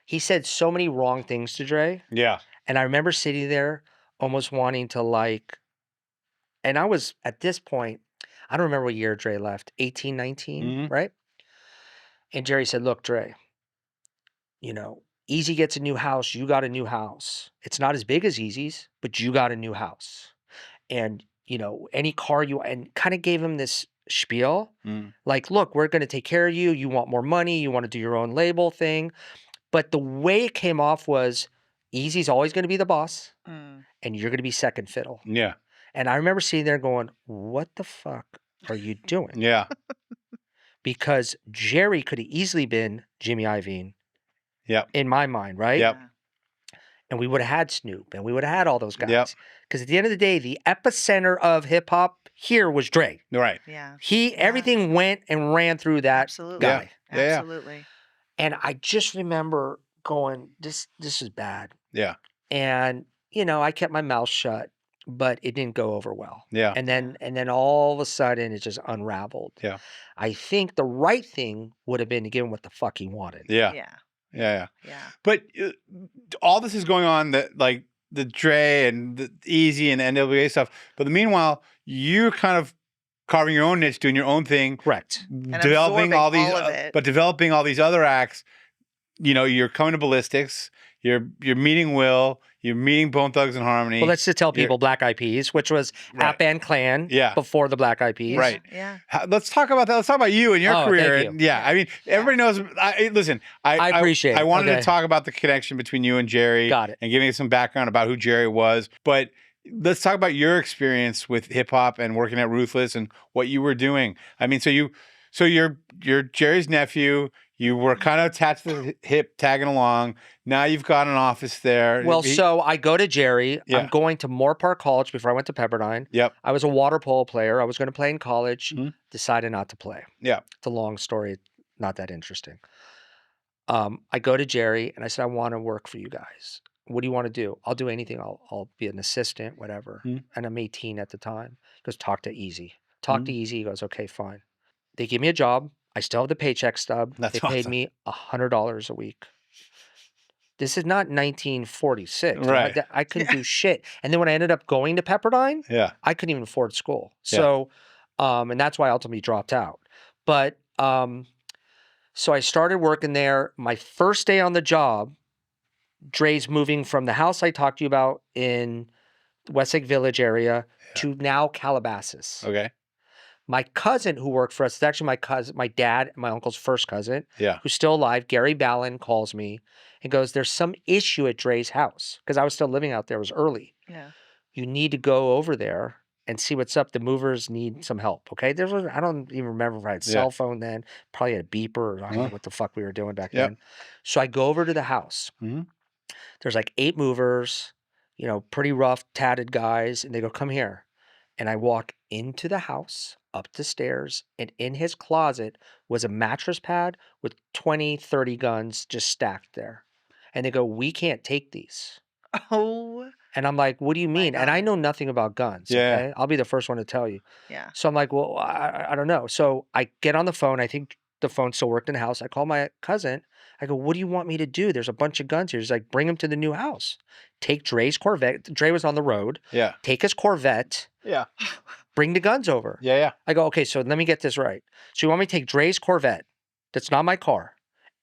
Speaker 1: He said so many wrong things to Dre.
Speaker 2: Yeah.
Speaker 1: And I remember sitting there almost wanting to and I was at this point, I don't remember what year Dre left, 18, 19,
Speaker 2: Mhm.
Speaker 1: right? And Jerry said, look, Dre, Eazy gets a new house, you got a new house. It's not as big as Eazy's, but you got a new house. And, any car and kind of gave him this spiel.
Speaker 2: Mm.
Speaker 1: Like, look, we're going to take care of you. You want more money. You want to do your own label thing. But the way it came off was Eazy's always going to be the boss
Speaker 3: Mm.
Speaker 1: and you're going to be second fiddle.
Speaker 2: Yeah.
Speaker 1: And I remember sitting there going, what the fuck are you doing?
Speaker 2: Yeah.
Speaker 1: Because Jerry could have easily been Jimmy Iovine.
Speaker 2: Yep.
Speaker 1: In my mind, right?
Speaker 2: Yep.
Speaker 1: And we would have had Snoop and we would have had all those guys.
Speaker 2: Yep.
Speaker 1: Because at the end of the day, the epicenter of hip hop here was Dre.
Speaker 2: Right.
Speaker 3: Yeah.
Speaker 1: Everything went and ran through that
Speaker 3: Absolutely.
Speaker 1: guy.
Speaker 2: Yeah. Yeah.
Speaker 3: Absolutely.
Speaker 1: And I just remember going, this is bad.
Speaker 2: Yeah.
Speaker 1: And, I kept my mouth shut, but it didn't go over well.
Speaker 2: Yeah.
Speaker 1: And then all of a sudden it just unraveled.
Speaker 2: Yeah.
Speaker 1: I think the right thing would have been to give him what the fuck he wanted.
Speaker 2: Yeah.
Speaker 3: Yeah.
Speaker 2: Yeah.
Speaker 3: Yeah.
Speaker 2: But all this is going on that like the Dre and the Eazy and NWA stuff. But meanwhile, you're kind of carving your own niche, doing your own thing,
Speaker 1: Correct.
Speaker 2: developing all these,
Speaker 3: all of it.
Speaker 2: but developing all these other acts. You know, you're coming to Ballistics. You're meeting Will. You're meeting Bone Thugs and Harmony.
Speaker 1: Well, let's just tell
Speaker 2: You're-
Speaker 1: people Black Eyed Peas, which was
Speaker 2: Right.
Speaker 1: App and Clan
Speaker 2: Yeah.
Speaker 1: before the Black Eyed Peas.
Speaker 2: Right.
Speaker 3: Yeah.
Speaker 2: Let's talk about that. Let's talk about you and your
Speaker 1: Oh,
Speaker 2: career.
Speaker 1: thank you.
Speaker 2: Yeah, I mean, everybody knows. Listen,
Speaker 1: I appreciate
Speaker 2: I
Speaker 1: it.
Speaker 2: wanted
Speaker 1: Okay.
Speaker 2: to talk about the connection between you and Jerry.
Speaker 1: Got it.
Speaker 2: And giving us some background about who Jerry was. But let's talk about your experience with hip hop and working at Ruthless and what you were doing. I mean, so you're Jerry's nephew. You were kind of attached to the hip, tagging along. Now you've got an office there.
Speaker 1: Well, so I go to Jerry.
Speaker 2: Yeah.
Speaker 1: I'm going to Moore Park College before I went to Pepperdine.
Speaker 2: Yep.
Speaker 1: I was a water polo player. I was going to play in college.
Speaker 2: Mhm.
Speaker 1: Decided not to play.
Speaker 2: Yeah.
Speaker 1: It's a long story. Not that interesting. I go to Jerry and I said, I want to work for you guys. What do you want to do? I'll do anything. I'll be an assistant, whatever.
Speaker 2: Mhm.
Speaker 1: And I'm 18 at the time. He goes, talk to Eazy. Talk
Speaker 2: Mhm.
Speaker 1: to Eazy. He goes, okay, fine. They give me a job. I still have the paycheck stub.
Speaker 2: That's
Speaker 1: they paid
Speaker 2: awesome.
Speaker 1: me $100 a week. This is not 1946.
Speaker 2: Right.
Speaker 1: I couldn't do shit. And then when I ended up going to Pepperdine,
Speaker 2: Yeah.
Speaker 1: I couldn't even afford school.
Speaker 2: Yeah.
Speaker 1: So, and that's why I ultimately dropped out. But, so I started working there. My first day on the job, Dre's moving from the house I talked to you about in Westlake Village area to now Calabasas.
Speaker 2: Okay.
Speaker 1: My cousin who worked for us, it's actually my cousin, my dad, my uncle's first cousin,
Speaker 2: Yeah.
Speaker 1: who's still alive, Gary Ballin, calls me and goes, there's some issue at Dre's house. Because I was still living out there. It was early.
Speaker 3: Yeah.
Speaker 1: You need to go over there and see what's up. The movers need some help. Okay. I don't even remember if I had a
Speaker 2: Yeah.
Speaker 1: cell phone then, probably had a beeper, or I don't know
Speaker 2: Uh-huh.
Speaker 1: what the fuck we were doing back
Speaker 2: Yep.
Speaker 1: then. So I go over to the house.
Speaker 2: Mhm.
Speaker 1: There's like 8 movers, you know, pretty rough, tatted guys. And they go, come here. And I walk into the house, up the stairs, and in his closet was a mattress pad with 20, 30 guns just stacked there. And they go, we can't take these.
Speaker 3: Oh,
Speaker 1: And I'm like, what do you
Speaker 3: My
Speaker 1: mean? And I
Speaker 3: God.
Speaker 1: know nothing about guns.
Speaker 2: Yeah.
Speaker 1: Okay. I'll be the first one to tell you.
Speaker 3: yeah.
Speaker 1: So I'm like, well, I don't know. So I get on the phone. I think the phone still worked in the house. I call my cousin. I go, what do you want me to do? There's a bunch of guns here. He's like, bring them to the new house. Take Dre's Corvette. Dre was on the road.
Speaker 2: Yeah.
Speaker 1: Take his Corvette.
Speaker 2: Yeah.
Speaker 1: Bring the guns over.
Speaker 2: Yeah. Yeah.
Speaker 1: I go, okay, so let me get this right. So you want me to take Dre's Corvette, that's not my car,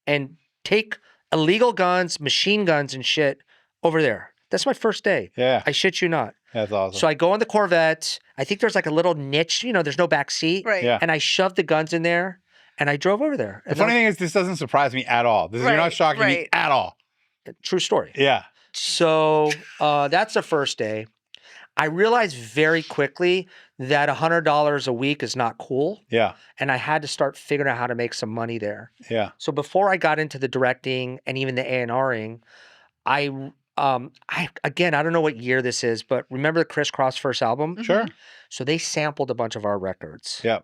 Speaker 1: and take illegal guns, machine guns and shit over there. That's my first day.
Speaker 2: Yeah.
Speaker 1: I shit you not.
Speaker 2: That's awesome.
Speaker 1: So I go on the Corvette. I think there's like a little niche, you know, there's no back seat.
Speaker 3: Right.
Speaker 2: Yeah.
Speaker 1: And I shoved the guns in there and I drove over there.
Speaker 2: The
Speaker 1: And
Speaker 2: funny thing is, this doesn't surprise me at all. You're not
Speaker 3: Right,
Speaker 2: shocking me
Speaker 3: right.
Speaker 2: at all.
Speaker 1: true story.
Speaker 2: Yeah.
Speaker 1: So that's the first day. I realized very quickly that $100 a week is not cool.
Speaker 2: Yeah.
Speaker 1: And I had to start figuring out how to make some money there.
Speaker 2: Yeah.
Speaker 1: So before I got into the directing and even the A&Ring, I again, I don't know what year this is, but remember the Criss Cross first album?
Speaker 2: Sure.
Speaker 1: So they sampled a bunch of our records.
Speaker 2: Yeah.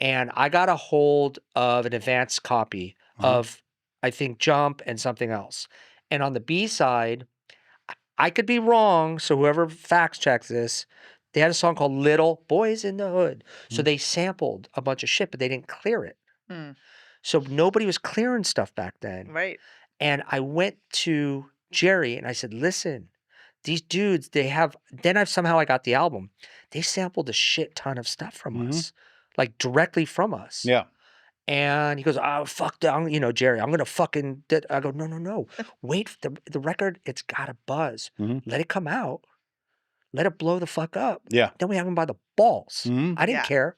Speaker 1: And I got a hold of an advanced copy of, I think, Jump and something else. And on the B side, I could be wrong. So whoever fact checks this, they had a song called Little Boys in the Hood. So they sampled a bunch of shit, but they didn't clear it.
Speaker 3: Mm.
Speaker 1: So nobody was clearing stuff back then.
Speaker 3: Right.
Speaker 1: And I went to Jerry and I said, listen, these dudes, somehow I got the album. They sampled a shit ton of stuff from us, like directly from us.
Speaker 2: Yeah.
Speaker 1: And he goes, oh, fuck down, you know, Jerry, I'm going to fucking, I go, no. Wait, the record, it's got a buzz.
Speaker 2: Mhm.
Speaker 1: Let it come out. Let it blow the fuck up.
Speaker 2: Yeah.
Speaker 1: Then we have him by the balls.
Speaker 2: Mhm.
Speaker 1: I didn't
Speaker 3: Yeah.
Speaker 1: care.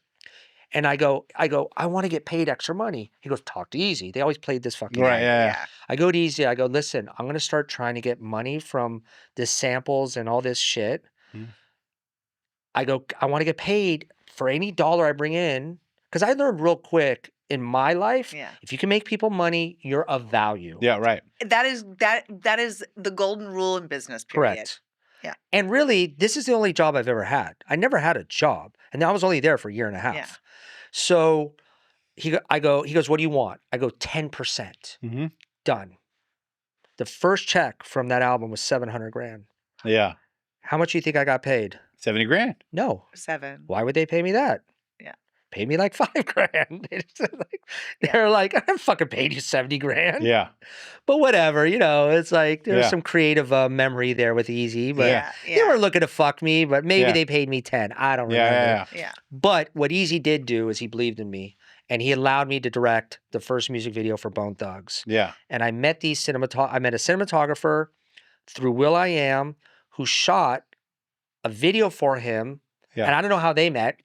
Speaker 1: And I go, I want to get paid extra money. He goes, talk to Eazy. They always played this fucking
Speaker 2: Right.
Speaker 1: game.
Speaker 2: Yeah.
Speaker 1: I go to Eazy. I go, listen, I'm going to start trying to get money from the samples and all this shit.
Speaker 2: Mhm.
Speaker 1: I go, I want to get paid for any dollar I bring in. Because I learned real quick in my life,
Speaker 3: Yeah.
Speaker 1: if you can make people money, you're of value.
Speaker 2: Yeah. Right.
Speaker 3: That is the golden rule in business. Period.
Speaker 1: Correct.
Speaker 3: Yeah.
Speaker 1: And really, this is the only job I've ever had. I never had a job. And I was only there for a year and a half.
Speaker 3: Yeah.
Speaker 1: So he goes, what do you want? I go, 10%.
Speaker 2: Mm-hmm.
Speaker 1: Done. The first check from that album was $700,000.
Speaker 2: Yeah.
Speaker 1: How much do you think I got paid?
Speaker 2: 70 grand.
Speaker 1: No.
Speaker 3: 7.
Speaker 1: Why would they pay me that?
Speaker 3: Yeah.
Speaker 1: pay me like $5,000. They're like, I'm fucking paid you 70 grand.
Speaker 2: Yeah.
Speaker 1: But whatever, it's like there's
Speaker 2: Yeah.
Speaker 1: some creative memory there with Eazy, but
Speaker 3: Yeah.
Speaker 1: they were looking to fuck me, but maybe
Speaker 2: Yeah.
Speaker 1: they paid me 10. I don't
Speaker 2: Yeah.
Speaker 1: remember.
Speaker 2: Yeah.
Speaker 3: Yeah.
Speaker 1: But what Eazy did do is he believed in me and he allowed me to direct the first music video for Bone Thugs.
Speaker 2: Yeah.
Speaker 1: And I met a cinematographer through Will I Am who shot a video for him.
Speaker 2: Yeah.
Speaker 1: And I don't know how they met,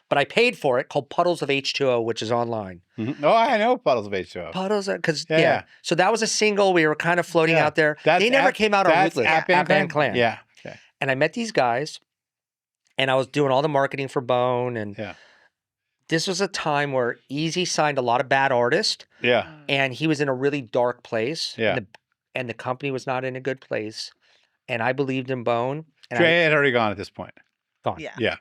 Speaker 1: but I paid for it, called Puddles of H2O, which is online.
Speaker 2: Mhm. Oh, I know Puddles of H2O.
Speaker 1: Puddles, because
Speaker 2: Yeah.
Speaker 1: So that was a single. We were kind of floating
Speaker 2: Yeah.
Speaker 1: out there.
Speaker 2: That's
Speaker 1: They never came out on
Speaker 2: that's
Speaker 1: Ruthless.
Speaker 2: App Band
Speaker 1: Clan.
Speaker 2: Yeah. Okay.
Speaker 1: And I met these guys, and I was doing all the marketing for Bone. And
Speaker 2: Yeah.
Speaker 1: this was a time where Eazy signed a lot of bad artists,
Speaker 2: Yeah.
Speaker 1: and he was in a really dark place.
Speaker 2: Yeah.
Speaker 1: And the company was not in a good place. And I believed in Bone. And
Speaker 2: Trey had already gone at this point.
Speaker 1: gone.
Speaker 3: Yeah.
Speaker 2: Yeah.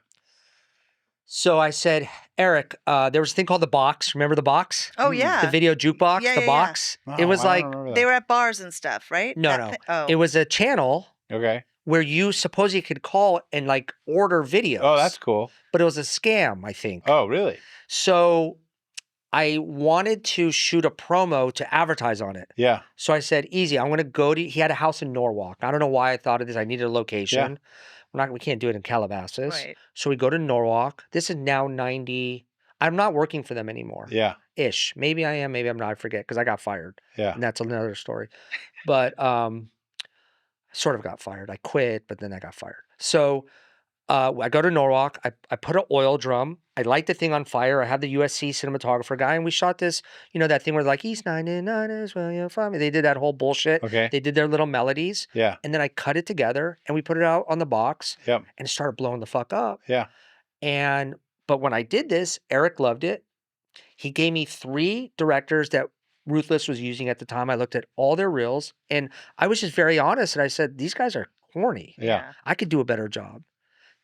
Speaker 1: So I said, Eric, there was a thing called The Box. Remember The Box?
Speaker 3: Oh yeah.
Speaker 1: The video jukebox,
Speaker 3: Yeah,
Speaker 1: The
Speaker 3: yeah, yeah.
Speaker 1: Box.
Speaker 2: Oh,
Speaker 1: It was
Speaker 2: I
Speaker 1: like,
Speaker 2: don't remember
Speaker 3: They
Speaker 2: that.
Speaker 3: were at bars and stuff, right?
Speaker 1: No,
Speaker 3: That
Speaker 1: no.
Speaker 3: thi- Oh.
Speaker 1: it was a channel
Speaker 2: Okay.
Speaker 1: where you supposedly could call and like order videos.
Speaker 2: Oh, that's cool.
Speaker 1: But it was a scam, I think.
Speaker 2: Oh, really?
Speaker 1: So I wanted to shoot a promo to advertise on it.
Speaker 2: Yeah.
Speaker 1: So I said, Eazy, I'm going to go to, he had a house in Norwalk. I don't know why I thought of this. I needed a location. We can't do it in Calabasas.
Speaker 3: Right.
Speaker 1: So we go to Norwalk. This is now 90. I'm not working for them anymore.
Speaker 2: Yeah.
Speaker 1: Ish. Maybe I am, maybe I'm not. I forget because I got fired.
Speaker 2: Yeah.
Speaker 1: And that's another story. But sort of got fired. I quit, but then I got fired. So I go to Norwalk. I put an oil drum. I light the thing on fire. I have the USC cinematographer guy, and we shot this, that thing where like, East 99 is where you find me. They did that whole bullshit.
Speaker 2: Okay.
Speaker 1: They did their little melodies.
Speaker 2: Yeah.
Speaker 1: And then I cut it together and we put it out on the box.
Speaker 2: Yep.
Speaker 1: And it started blowing the fuck up.
Speaker 2: Yeah.
Speaker 1: But when I did this, Eric loved it. He gave me 3 directors that Ruthless was using at the time. I looked at all their reels and I was just very honest. And I said, these guys are corny.
Speaker 2: Yeah.
Speaker 1: I could do a better job.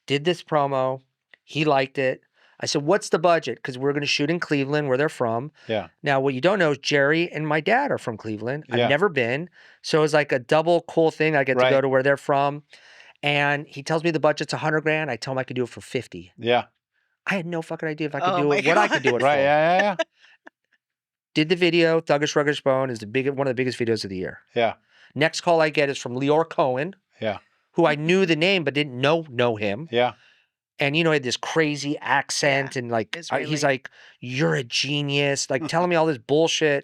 Speaker 1: Did this promo. He liked it. I said, what's the budget? Because we're going to shoot in Cleveland where they're from.
Speaker 2: Yeah.
Speaker 1: Now, what you don't know is Jerry and my dad are from Cleveland.
Speaker 2: Yeah.
Speaker 1: I've never been. So it was like a double cool thing. I get to
Speaker 2: Right.
Speaker 1: go to where they're from. And he tells me the budget's 100 grand. I tell him I could do it for 50.
Speaker 2: Yeah.
Speaker 1: I had no fucking idea if I could
Speaker 3: Oh
Speaker 1: do
Speaker 3: my
Speaker 1: it, what I could do it
Speaker 2: Right.
Speaker 1: for.
Speaker 2: Yeah.
Speaker 1: Did the video. Thuggish Ruggish Bone is one of the biggest videos of the year.
Speaker 2: Yeah.
Speaker 1: Next call I get is from Leor Cohen,
Speaker 2: Yeah.
Speaker 1: who I knew the name but didn't know him.
Speaker 2: Yeah.
Speaker 1: And he had this crazy accent and like he's
Speaker 3: Israeli.
Speaker 1: like, you're a genius, like telling me all this bullshit.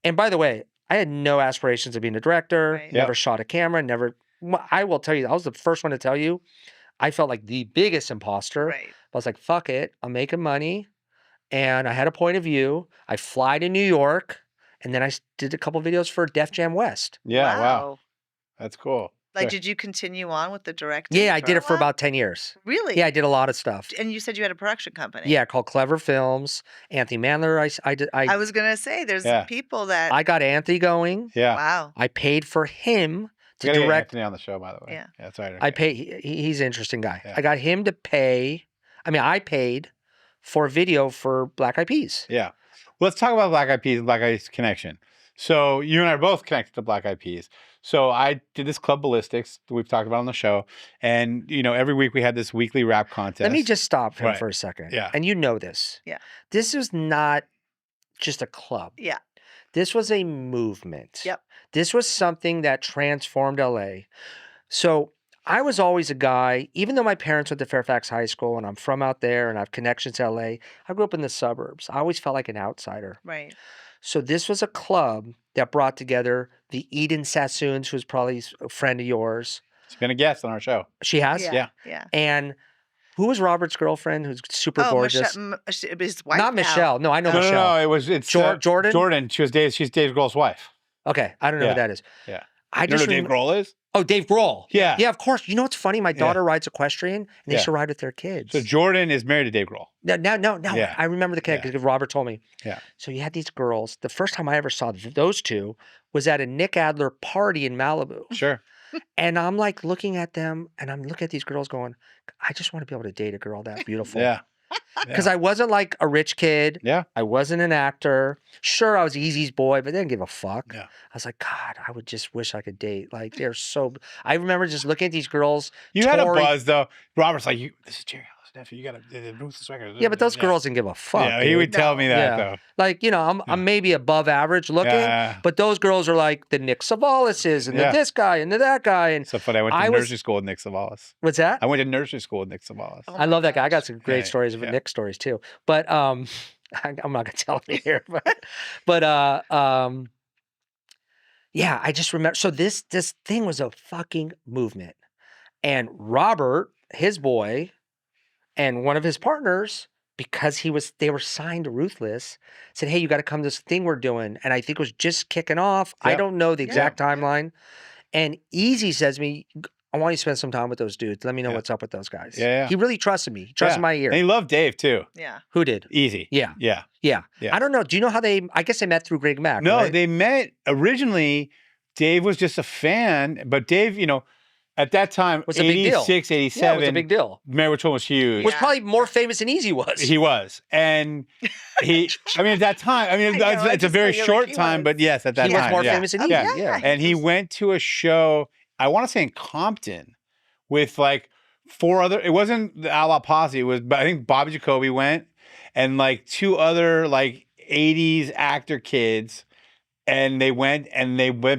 Speaker 1: And by the way, I had no aspirations of being a director,
Speaker 3: Right.
Speaker 1: never
Speaker 2: Yep.
Speaker 1: shot a camera, never. I will tell you, I was the first one to tell you, I felt like the biggest imposter.
Speaker 3: Right.
Speaker 1: I was like, fuck it, I'm making money. And I had a point of view. I fly to New York and then I did a couple videos for Def Jam West.
Speaker 2: Yeah. Wow. That's cool.
Speaker 3: Like,
Speaker 2: Sure.
Speaker 3: did you continue on with the directing?
Speaker 1: Yeah, I did
Speaker 3: a
Speaker 1: it for
Speaker 3: while?
Speaker 1: about 10 years.
Speaker 3: Really?
Speaker 1: Yeah, I did a lot of stuff.
Speaker 3: And you said you had a production company.
Speaker 1: Yeah, called Clever Films. Anthony Mandler,
Speaker 3: I was gonna say there's
Speaker 2: Yeah.
Speaker 3: people that.
Speaker 1: I got Anthony going.
Speaker 2: Yeah.
Speaker 3: Wow.
Speaker 1: I paid for him to
Speaker 2: We gotta get
Speaker 1: direct.
Speaker 2: Anthony on the show, by the way.
Speaker 3: Yeah.
Speaker 2: Yeah. Sorry.
Speaker 1: I pay. He's an interesting guy.
Speaker 2: Yeah.
Speaker 1: I got him to pay. I paid for a video for Black Eyed Peas.
Speaker 2: Yeah. Well, let's talk about Black Eyed Peas and Black Eyed Peas connection. So you and I are both connected to Black Eyed Peas. So I did this Club Ballistics that we've talked about on the show. And, every week we had this weekly rap contest.
Speaker 1: Let me just stop him
Speaker 2: Right.
Speaker 1: for a second.
Speaker 2: Yeah.
Speaker 1: And you know this.
Speaker 3: Yeah.
Speaker 1: This is not just a club.
Speaker 3: Yeah.
Speaker 1: This was a movement.
Speaker 3: Yep.
Speaker 1: This was something that transformed LA. So I was always a guy, even though my parents went to Fairfax High School and I'm from out there and I have connections to LA, I grew up in the suburbs. I always felt like an outsider.
Speaker 3: Right.
Speaker 1: So this was a club that brought together the Eden Sassoons, who's probably a friend of yours.
Speaker 2: She's been a guest on our show.
Speaker 1: She has?
Speaker 3: Yeah. Yeah.
Speaker 1: And who was Robert's girlfriend who's super
Speaker 3: Oh,
Speaker 1: gorgeous?
Speaker 3: his wife.
Speaker 1: Not
Speaker 3: now.
Speaker 1: Michelle. No, I know
Speaker 2: No,
Speaker 1: Michelle.
Speaker 2: it's
Speaker 1: Jordan?
Speaker 2: Jordan. She's Dave Grohl's wife.
Speaker 1: Okay, I don't know
Speaker 2: Yeah.
Speaker 1: who that is.
Speaker 2: Yeah.
Speaker 1: I
Speaker 2: You know
Speaker 1: just
Speaker 2: who Dave
Speaker 1: remem-
Speaker 2: Grohl is?
Speaker 1: Oh, Dave Grohl.
Speaker 2: Yeah.
Speaker 1: Yeah, of course. You know what's funny? My
Speaker 2: Yeah.
Speaker 1: daughter rides equestrian, and they
Speaker 2: Yeah.
Speaker 1: should ride with their kids.
Speaker 2: So Jordan is married to Dave Grohl.
Speaker 1: No.
Speaker 2: Yeah.
Speaker 1: I remember the kid
Speaker 2: Yeah.
Speaker 1: because Robert told me.
Speaker 2: Yeah.
Speaker 1: So you had these girls. The first time I ever saw those two was at a Nick Adler party in Malibu.
Speaker 2: Sure.
Speaker 1: And I'm like looking at them and I'm looking at these girls going, I just want to be able to date a girl that beautiful.
Speaker 2: Yeah.
Speaker 1: Because I wasn't like a rich kid.
Speaker 2: Yeah.
Speaker 1: I wasn't an actor. Sure, I was Easy's boy, but they didn't give a fuck.
Speaker 2: Yeah.
Speaker 1: I was like, God, I would just wish I could date. Like, they're so. I remember just looking at these girls.
Speaker 2: You had a
Speaker 1: touring-
Speaker 2: buzz though. Robert's like, this is Jerry Ellis. nephew, you got to Ruthless Records.
Speaker 1: Yeah, but those girls didn't give a fuck.
Speaker 2: Yeah, he
Speaker 1: dude.
Speaker 2: would tell me that
Speaker 1: Yeah.
Speaker 2: though.
Speaker 1: Like, you know, I'm maybe above average looking,
Speaker 2: Yeah.
Speaker 1: but those girls are like the Nick Savalises and the this guy and the that guy. And
Speaker 2: So funny. I went to nursery school with Nick Savalas.
Speaker 1: What's that?
Speaker 2: I went to nursery school with Nick Savalas.
Speaker 3: Oh
Speaker 1: I
Speaker 3: my
Speaker 1: love that guy. I got
Speaker 3: gosh.
Speaker 1: some great stories of Nick stories too. But I'm not gonna tell them here. But yeah, I just remember. So this thing was a fucking movement, and Robert, his boy, and one of his partners, because they were signed to Ruthless, said, "Hey, you got to come to this thing we're doing." And I think it was just kicking off. I don't know the exact timeline. And Eazy says to me, "I want you to spend some time with those dudes. Let me know what's up with those guys."
Speaker 2: Yeah.
Speaker 1: He really trusted me. He trusted my ear.
Speaker 2: And he loved Dave too.
Speaker 3: Yeah.
Speaker 1: Who did?
Speaker 2: Easy.
Speaker 1: Yeah.
Speaker 2: Yeah.
Speaker 1: Yeah.
Speaker 2: Yeah.
Speaker 1: I don't know. Do you know how I guess they met through Greg Mack,
Speaker 2: No,
Speaker 1: right?
Speaker 2: they met originally. Dave was just a fan, but Dave, you know, at that time,
Speaker 1: Was a big deal.
Speaker 2: 86, 87,
Speaker 1: Yeah, it was a big deal.
Speaker 2: Mary Which One was huge.
Speaker 1: Was probably more famous than Eazy was.
Speaker 2: He was. And I mean, at that time, I mean,
Speaker 3: I know, I
Speaker 2: it's a
Speaker 3: just
Speaker 2: very
Speaker 3: feel like
Speaker 2: short
Speaker 3: he
Speaker 2: time,
Speaker 3: was.
Speaker 2: but yes, at that
Speaker 1: He
Speaker 2: time.
Speaker 1: was more
Speaker 2: yeah.
Speaker 1: famous than Eazy.
Speaker 3: Yeah.
Speaker 1: Yeah.
Speaker 2: And he went to a show, I want to say in Compton, with like 4 other, it wasn't the Outlaw Posse, it was, but I think Bobby Jacoby went, and like 2 other like 80s actor kids. And they went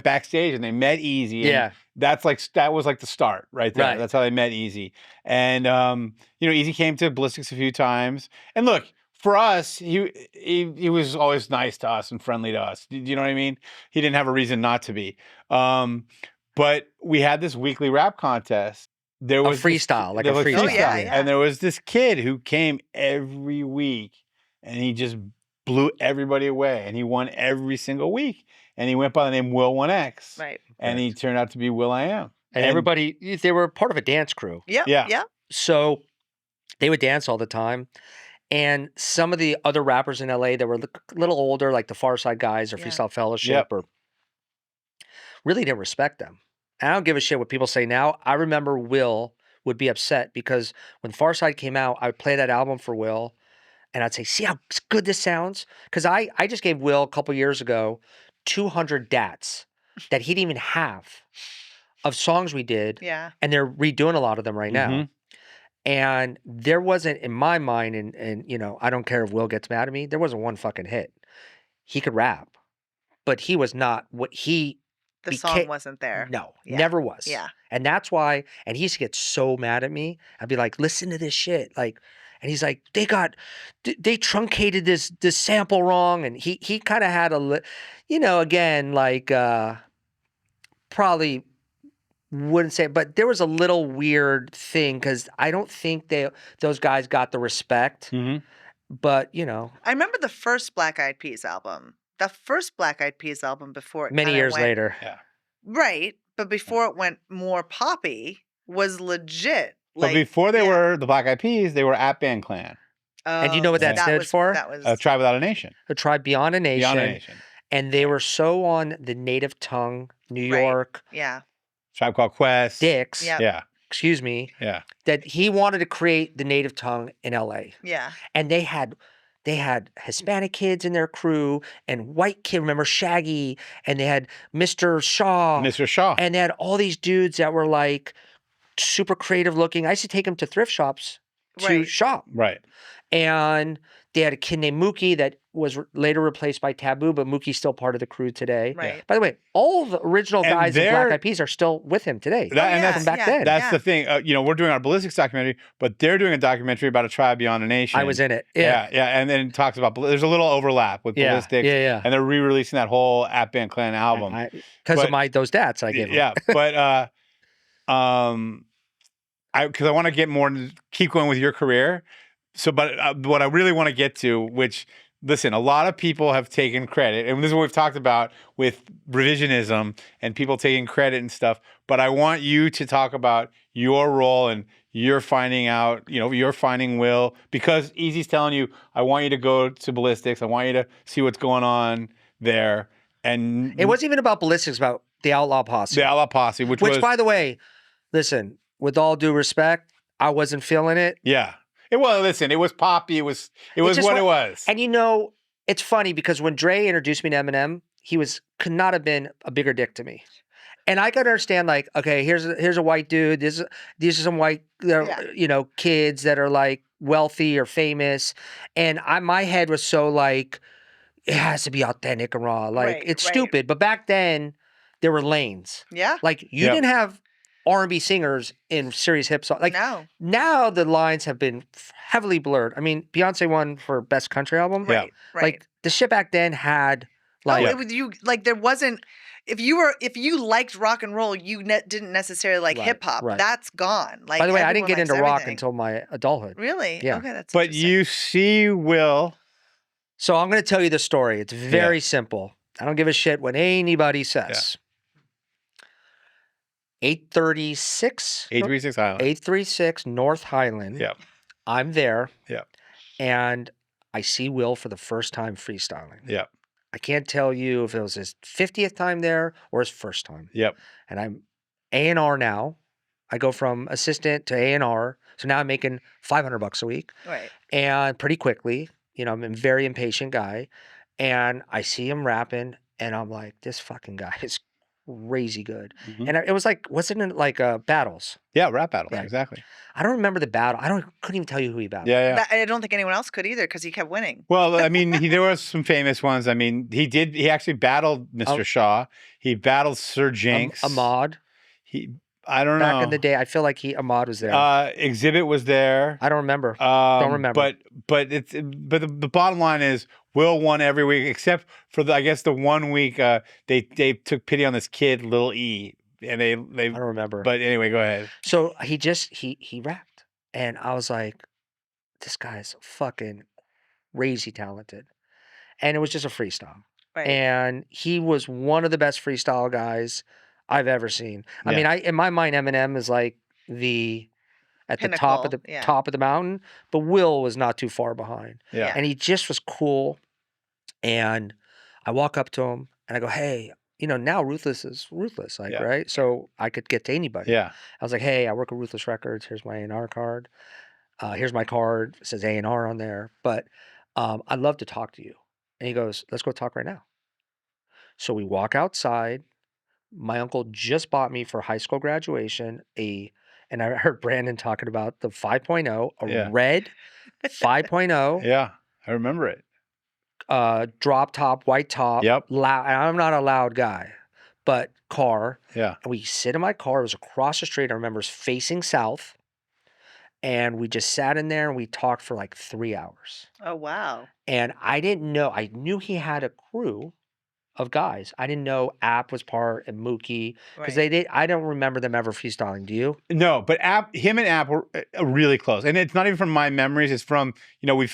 Speaker 2: backstage and they met Eazy.
Speaker 1: Yeah.
Speaker 2: That was like the start right there.
Speaker 1: Right.
Speaker 2: That's how they met Eazy. And you know, Eazy came to Ballistics a few times. And look, for us, he was always nice to us and friendly to us. Do you know what I mean? He didn't have a reason not to be. But we had this weekly rap contest. There was
Speaker 1: freestyle, like a freestyle.
Speaker 3: Oh, yeah.
Speaker 2: And there was this kid who came every week, and he just blew everybody away, and he won every single week. And he went by the name Will 1X.
Speaker 3: Right.
Speaker 2: And he turned out to be Will I Am.
Speaker 1: And everybody, they were part of a dance crew.
Speaker 3: Yep.
Speaker 2: Yeah.
Speaker 3: Yep.
Speaker 1: So they would dance all the time. And some of the other rappers in LA that were a little older, like the Far Side guys or Freestyle Fellowship, or really didn't respect them. And I don't give a shit what people say now. I remember Will would be upset because when Far Side came out, I would play that album for Will. And I'd say, see how good this sounds? Because I just gave Will a couple years ago 200 DATs that he didn't even have of songs we did.
Speaker 3: Yeah.
Speaker 1: And they're redoing a lot of them right now. And there wasn't, in my mind, and you know, I don't care if Will gets mad at me, there wasn't one fucking hit. He could rap, but he was not what he
Speaker 3: The song wasn't there.
Speaker 1: No,
Speaker 3: Yeah.
Speaker 1: never was.
Speaker 3: Yeah.
Speaker 1: And that's why, and he used to get so mad at me. I'd be like, listen to this shit. Like, and he's like, they truncated this sample wrong. And he kind of had you know, again, like, probably wouldn't say, but there was a little weird thing because I don't think those guys got the respect. But, you know.
Speaker 3: I remember the first Black Eyed Peas album. The first Black Eyed Peas album before it
Speaker 1: Many
Speaker 3: kinda
Speaker 1: years
Speaker 3: went,
Speaker 1: later.
Speaker 2: Yeah.
Speaker 3: Right. But before it went more poppy was legit.
Speaker 2: But before they were the Black Eyed Peas, they were at Band Clan.
Speaker 1: And do you know what that stood for?
Speaker 3: That was
Speaker 2: A Tribe Without a Nation.
Speaker 1: A Tribe Beyond a Nation.
Speaker 2: Beyond a Nation.
Speaker 1: And they were so on the native tongue, New York,
Speaker 3: Yeah.
Speaker 2: Tribe Called Quest.
Speaker 1: Dix,
Speaker 3: Yep.
Speaker 2: Yeah.
Speaker 1: excuse me,
Speaker 2: Yeah.
Speaker 1: that he wanted to create the native tongue in LA.
Speaker 3: Yeah.
Speaker 1: And they had Hispanic kids in their crew and white kid, remember Shaggy, and they had Mr. Shaw.
Speaker 2: Mr. Shaw.
Speaker 1: And they had all these dudes that were like super creative looking. I used to take them to thrift shops to shop.
Speaker 2: Right.
Speaker 1: And they had a kid named Mookie that was later replaced by Taboo, but Mookie's still part of the crew today.
Speaker 3: Right.
Speaker 1: By the way, all the original
Speaker 2: And
Speaker 1: guys in
Speaker 2: they're-
Speaker 1: Black Eyed Peas are still with him today.
Speaker 2: That's
Speaker 1: from back then.
Speaker 2: That's the thing. You know, we're doing our Ballistics documentary, but they're doing a documentary about a Tribe Beyond a Nation.
Speaker 1: I was in it. Yeah.
Speaker 2: Yeah. And then it talks about, there's a little overlap with Ballistics.
Speaker 1: Yeah.
Speaker 2: And they're re-releasing that whole At Band Clan album.
Speaker 1: Because of
Speaker 2: But-
Speaker 1: those dads I gave him.
Speaker 2: Yeah. But, because I want to get more, keep going with your career. So, but what I really want to get to, which, listen, a lot of people have taken credit, and this is what we've talked about with revisionism and people taking credit and stuff. But I want you to talk about your role and you're finding out, you know, you're finding Will, because Eazy's telling you, I want you to go to Ballistics. I want you to see what's going on there. And
Speaker 1: It wasn't even about Ballistics, about the Outlaw Posse.
Speaker 2: the Outlaw Posse, which was,
Speaker 1: by the way, listen, with all due respect, I wasn't feeling it.
Speaker 2: yeah. It was, listen, it was poppy. It was
Speaker 1: just
Speaker 2: what it was.
Speaker 1: And you know, it's funny because when Dre introduced me to Eminem, he could not have been a bigger dick to me. And I can understand, like, okay, here's a white dude. These are some white, kids that are like wealthy or famous, and my head was so like, it has to be authentic and raw. Like,
Speaker 3: Right,
Speaker 1: it's
Speaker 3: right.
Speaker 1: stupid. But back then, there were lanes.
Speaker 3: Yeah.
Speaker 1: Like, you didn't have R&B singers in serious hip songs. Like,
Speaker 3: No.
Speaker 1: now the lines have been heavily blurred. I mean, Beyonce won for Best Country Album.
Speaker 3: Right. Right.
Speaker 1: Like, the shit back then had, like...
Speaker 3: it was there wasn't... If you liked rock and roll, you didn't necessarily like hip hop.
Speaker 1: right.
Speaker 3: That's gone. Like,
Speaker 1: By the way, I didn't
Speaker 3: everyone
Speaker 1: get into
Speaker 3: likes
Speaker 1: rock
Speaker 3: everything.
Speaker 1: until my adulthood.
Speaker 3: Really?
Speaker 1: Yeah.
Speaker 3: Okay, that's
Speaker 2: But
Speaker 3: interesting.
Speaker 2: you see Will.
Speaker 1: So I'm going to tell you the story. It's very simple. I don't give a shit what anybody says. 836?
Speaker 2: 836 Highland.
Speaker 1: 836 North Highland.
Speaker 2: Yep.
Speaker 1: I'm there.
Speaker 2: Yep.
Speaker 1: And I see Will for the first time freestyling.
Speaker 2: Yep.
Speaker 1: I can't tell you if it was his 50th time there or his first time.
Speaker 2: Yep.
Speaker 1: And I'm A&R now. I go from assistant to A&R. So now I'm making $500 a week.
Speaker 3: Right.
Speaker 1: And pretty quickly, I'm a very impatient guy. And I see him rapping and I'm like, this fucking guy is crazy good.
Speaker 2: Mhm.
Speaker 1: And it was like, wasn't it like battles?
Speaker 2: Yeah, rap battles.
Speaker 1: Yeah.
Speaker 2: Exactly.
Speaker 1: I don't remember the battle. Couldn't even tell you who he battled.
Speaker 2: Yeah, yeah.
Speaker 3: I don't think anyone else could either because he kept winning.
Speaker 2: Well, I mean, there were some famous ones. I mean, he actually battled Mr. Shaw. He battled Sir Jinx.
Speaker 1: Ahmad.
Speaker 2: I don't know.
Speaker 1: Back in the day, I feel like Ahmad was there.
Speaker 2: Exhibit was there.
Speaker 1: I don't remember. Don't remember.
Speaker 2: But the bottom line is Will won every week except for the 1 week they took pity on this kid, Lil E. And they
Speaker 1: I don't remember.
Speaker 2: But anyway, go ahead.
Speaker 1: So he rapped. And I was like, this guy's fucking crazy talented. And it was just a freestyle.
Speaker 3: Right.
Speaker 1: And he was one of the best freestyle guys I've ever seen. I
Speaker 2: Yeah.
Speaker 1: mean, in my mind, Eminem is like at the top of the
Speaker 3: Pinnacle, yeah.
Speaker 1: top of the mountain, but Will was not too far behind.
Speaker 2: Yeah.
Speaker 1: And he just was cool. And I walk up to him and I go, hey, now Ruthless is Ruthless, like,
Speaker 2: Yeah.
Speaker 1: right? So I could get to anybody.
Speaker 2: Yeah.
Speaker 1: I was like, hey, I work at Ruthless Records. Here's my A&R card. Here's my card. It says A&R on there. But I'd love to talk to you. And he goes, let's go talk right now. So we walk outside. My uncle just bought me for high school graduation and I heard Brandon talking about the 5.0, a red 5.0.
Speaker 2: Yeah. I remember it.
Speaker 1: Drop top, white top.
Speaker 2: Yep.
Speaker 1: Loud. And I'm not a loud guy, but car.
Speaker 2: Yeah.
Speaker 1: And we sit in my car. It was across the street. I remember it was facing south. And we just sat in there and we talked for like 3 hours.
Speaker 3: Oh, wow.
Speaker 1: And I didn't know. I knew he had a crew of guys. I didn't know App was part and Mookie because
Speaker 3: Right.
Speaker 1: I don't remember them ever freestyling. Do you?
Speaker 2: No, but him and App were really close, and it's not even from my memories. It's from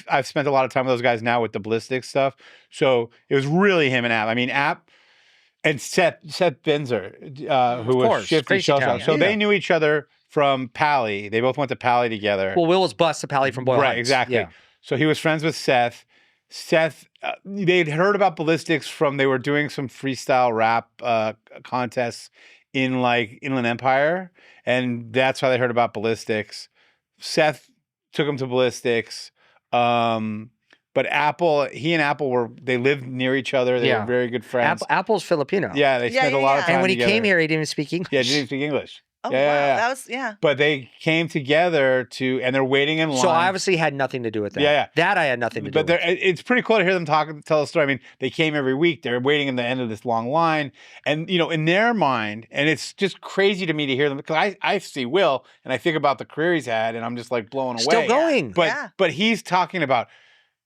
Speaker 2: I've spent a lot of time with those guys now with the ballistic stuff. So it was really him and App. I mean, App and Seth Benzer, who was Shifty
Speaker 1: Crazy
Speaker 2: Shell
Speaker 1: Town,
Speaker 2: Shock. So they knew each other from Pally. They both went to Pally together.
Speaker 1: Well, Will was Bust the Pally from Boyle
Speaker 2: Right,
Speaker 1: Heights.
Speaker 2: exactly.
Speaker 1: Yeah.
Speaker 2: So he was friends with Seth. They'd heard about ballistics from they were doing some freestyle rap contests in like Inland Empire, and that's how they heard about ballistics. Seth took him to ballistics, but he and Apple they lived near each other. They were very good friends.
Speaker 1: Apple's Filipino.
Speaker 2: Yeah, they spent a lot of time
Speaker 1: And when
Speaker 2: together.
Speaker 1: he came here, he didn't even speak English.
Speaker 2: Yeah, he didn't speak English.
Speaker 3: Oh,
Speaker 2: Yeah,
Speaker 3: wow.
Speaker 2: yeah.
Speaker 3: That was,
Speaker 2: But they came together and they're waiting in line.
Speaker 1: So I obviously had nothing to do with that.
Speaker 2: Yeah, yeah.
Speaker 1: That I had nothing to do
Speaker 2: But
Speaker 1: with.
Speaker 2: it's pretty cool to hear them tell a story. I mean, they came every week. They're waiting in the end of this long line. And, in their mind, and it's just crazy to me to hear them, because I see Will, and I think about the career he's had, and I'm just like blown away.
Speaker 1: Still going.
Speaker 2: But he's talking about,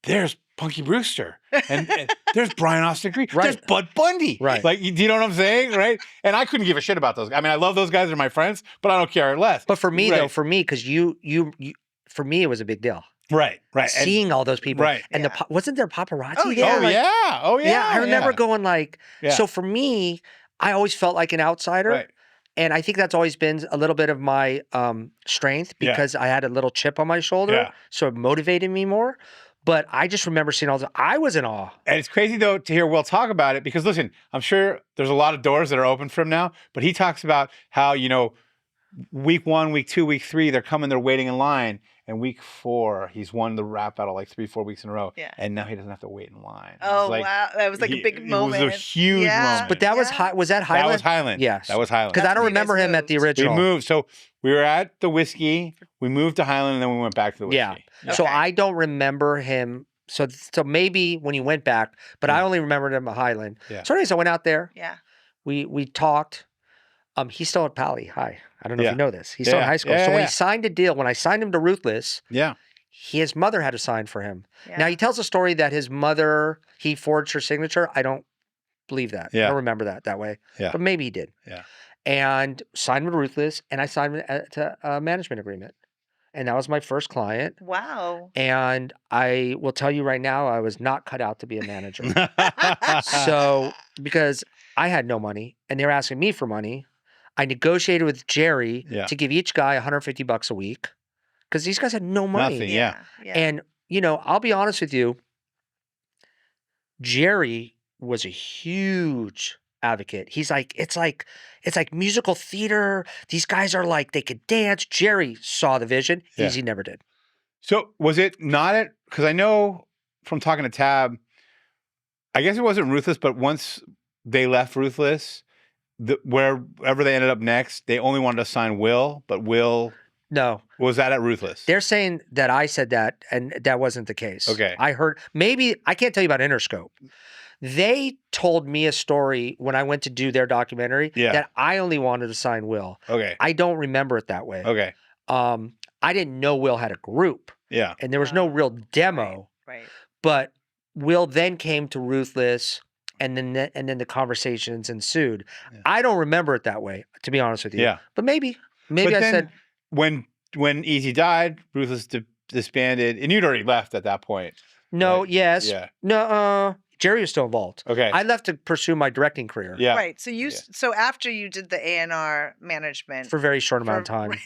Speaker 2: there's Punky Brewster, and there's Brian Austin Green, there's Bud Bundy.
Speaker 1: Right.
Speaker 2: Like, do you know what I'm saying? Right? And I couldn't give a shit about those guys. I mean, I love those guys. They're my friends, but I don't care less.
Speaker 1: But for me, though, because for me, it was a big deal.
Speaker 2: Right.
Speaker 1: Seeing all those people.
Speaker 2: Right.
Speaker 1: And wasn't there paparazzi
Speaker 3: Oh,
Speaker 1: there?
Speaker 3: yeah.
Speaker 2: Oh, yeah.
Speaker 1: Yeah, I remember going like,
Speaker 2: Yeah.
Speaker 1: so for me, I always felt like an outsider.
Speaker 2: Right.
Speaker 1: And I think that's always been a little bit of my strength because I had a little chip on my shoulder.
Speaker 2: Yeah.
Speaker 1: So it motivated me more. But I just remember seeing all I was in awe.
Speaker 2: And it's crazy, though, to hear Will talk about it because, listen, I'm sure there's a lot of doors that are open for him now, but he talks about how, week 1, week 2, week 3, they're waiting in line, and week 4 he's won the rap battle like 3-4 weeks in a row,
Speaker 3: Yeah.
Speaker 2: and now he doesn't have to wait in line.
Speaker 3: Oh, wow. That was like a big moment.
Speaker 2: It was a huge moment.
Speaker 1: But that was was that Highland?
Speaker 2: That was Highland.
Speaker 1: Yes.
Speaker 2: That was Highland.
Speaker 1: Because I
Speaker 3: That's
Speaker 1: don't
Speaker 3: when you guys
Speaker 1: remember him at the
Speaker 3: moved.
Speaker 2: We
Speaker 1: original.
Speaker 2: moved. So we were at the Whiskey. We moved to Highland, and then we went back to the Whiskey.
Speaker 1: Yeah. So
Speaker 3: Okay.
Speaker 1: I don't remember him. So maybe when he went back, but I only remembered him at Highland.
Speaker 2: Yeah.
Speaker 1: So anyways, I went out there.
Speaker 3: Yeah.
Speaker 1: We talked. He's still at Pally. Hi. I don't know if
Speaker 2: Yeah.
Speaker 1: you know this. He's still in
Speaker 2: Yeah.
Speaker 1: high school.
Speaker 2: Yeah,
Speaker 1: So when
Speaker 2: yeah.
Speaker 1: he signed a deal, when I signed him to Ruthless,
Speaker 2: Yeah.
Speaker 1: his mother had to sign for him.
Speaker 3: Yeah.
Speaker 1: Now he tells a story that his mother, he forged her signature. I don't believe that. I
Speaker 2: Yeah.
Speaker 1: don't remember that way.
Speaker 2: Yeah.
Speaker 1: But maybe he did.
Speaker 2: Yeah.
Speaker 1: And signed him to Ruthless, and I signed him to a management agreement. And that was my first client.
Speaker 3: Wow.
Speaker 1: And I will tell you right now, I was not cut out to be a manager. So, because I had no money and they were asking me for money, I negotiated with Jerry
Speaker 2: Yeah.
Speaker 1: to give each guy $150 a week because these guys had no money.
Speaker 2: Nothing. Yeah.
Speaker 1: And, you know, I'll be honest with you, Jerry was a huge advocate. He's like, it's like musical theater. These guys are like, they could dance. Jerry saw the vision.
Speaker 2: Yeah.
Speaker 1: Eazy never did.
Speaker 2: So was it not at, because I know from talking to Tab, I guess it wasn't Ruthless, but once they left Ruthless, wherever they ended up next, they only wanted to sign Will, but Will
Speaker 1: No.
Speaker 2: was that at Ruthless?
Speaker 1: They're saying that I said that, and that wasn't the case.
Speaker 2: Okay.
Speaker 1: I heard, maybe, I can't tell you about Interscope. They told me a story when I went to do their documentary
Speaker 2: Yeah.
Speaker 1: that I only wanted to sign Will.
Speaker 2: Okay.
Speaker 1: I don't remember it that way.
Speaker 2: Okay.
Speaker 1: I didn't know Will had a group,
Speaker 2: Yeah.
Speaker 1: and there was no real demo.
Speaker 3: Right.
Speaker 1: But Will then came to Ruthless, and then the conversations ensued.
Speaker 2: Yeah.
Speaker 1: I don't remember it that way, to be honest with you.
Speaker 2: Yeah.
Speaker 1: But maybe
Speaker 2: But
Speaker 1: I
Speaker 2: then
Speaker 1: said,
Speaker 2: when Eazy died, Ruthless disbanded, and you'd already left at that point.
Speaker 1: no,
Speaker 2: Right.
Speaker 1: yes,
Speaker 2: Yeah.
Speaker 1: no. Jerry was still involved.
Speaker 2: Okay.
Speaker 1: I left to pursue my directing career
Speaker 2: Yeah.
Speaker 3: Right. So so after you did the A&R management,
Speaker 1: for a very short amount of
Speaker 3: For-
Speaker 1: time.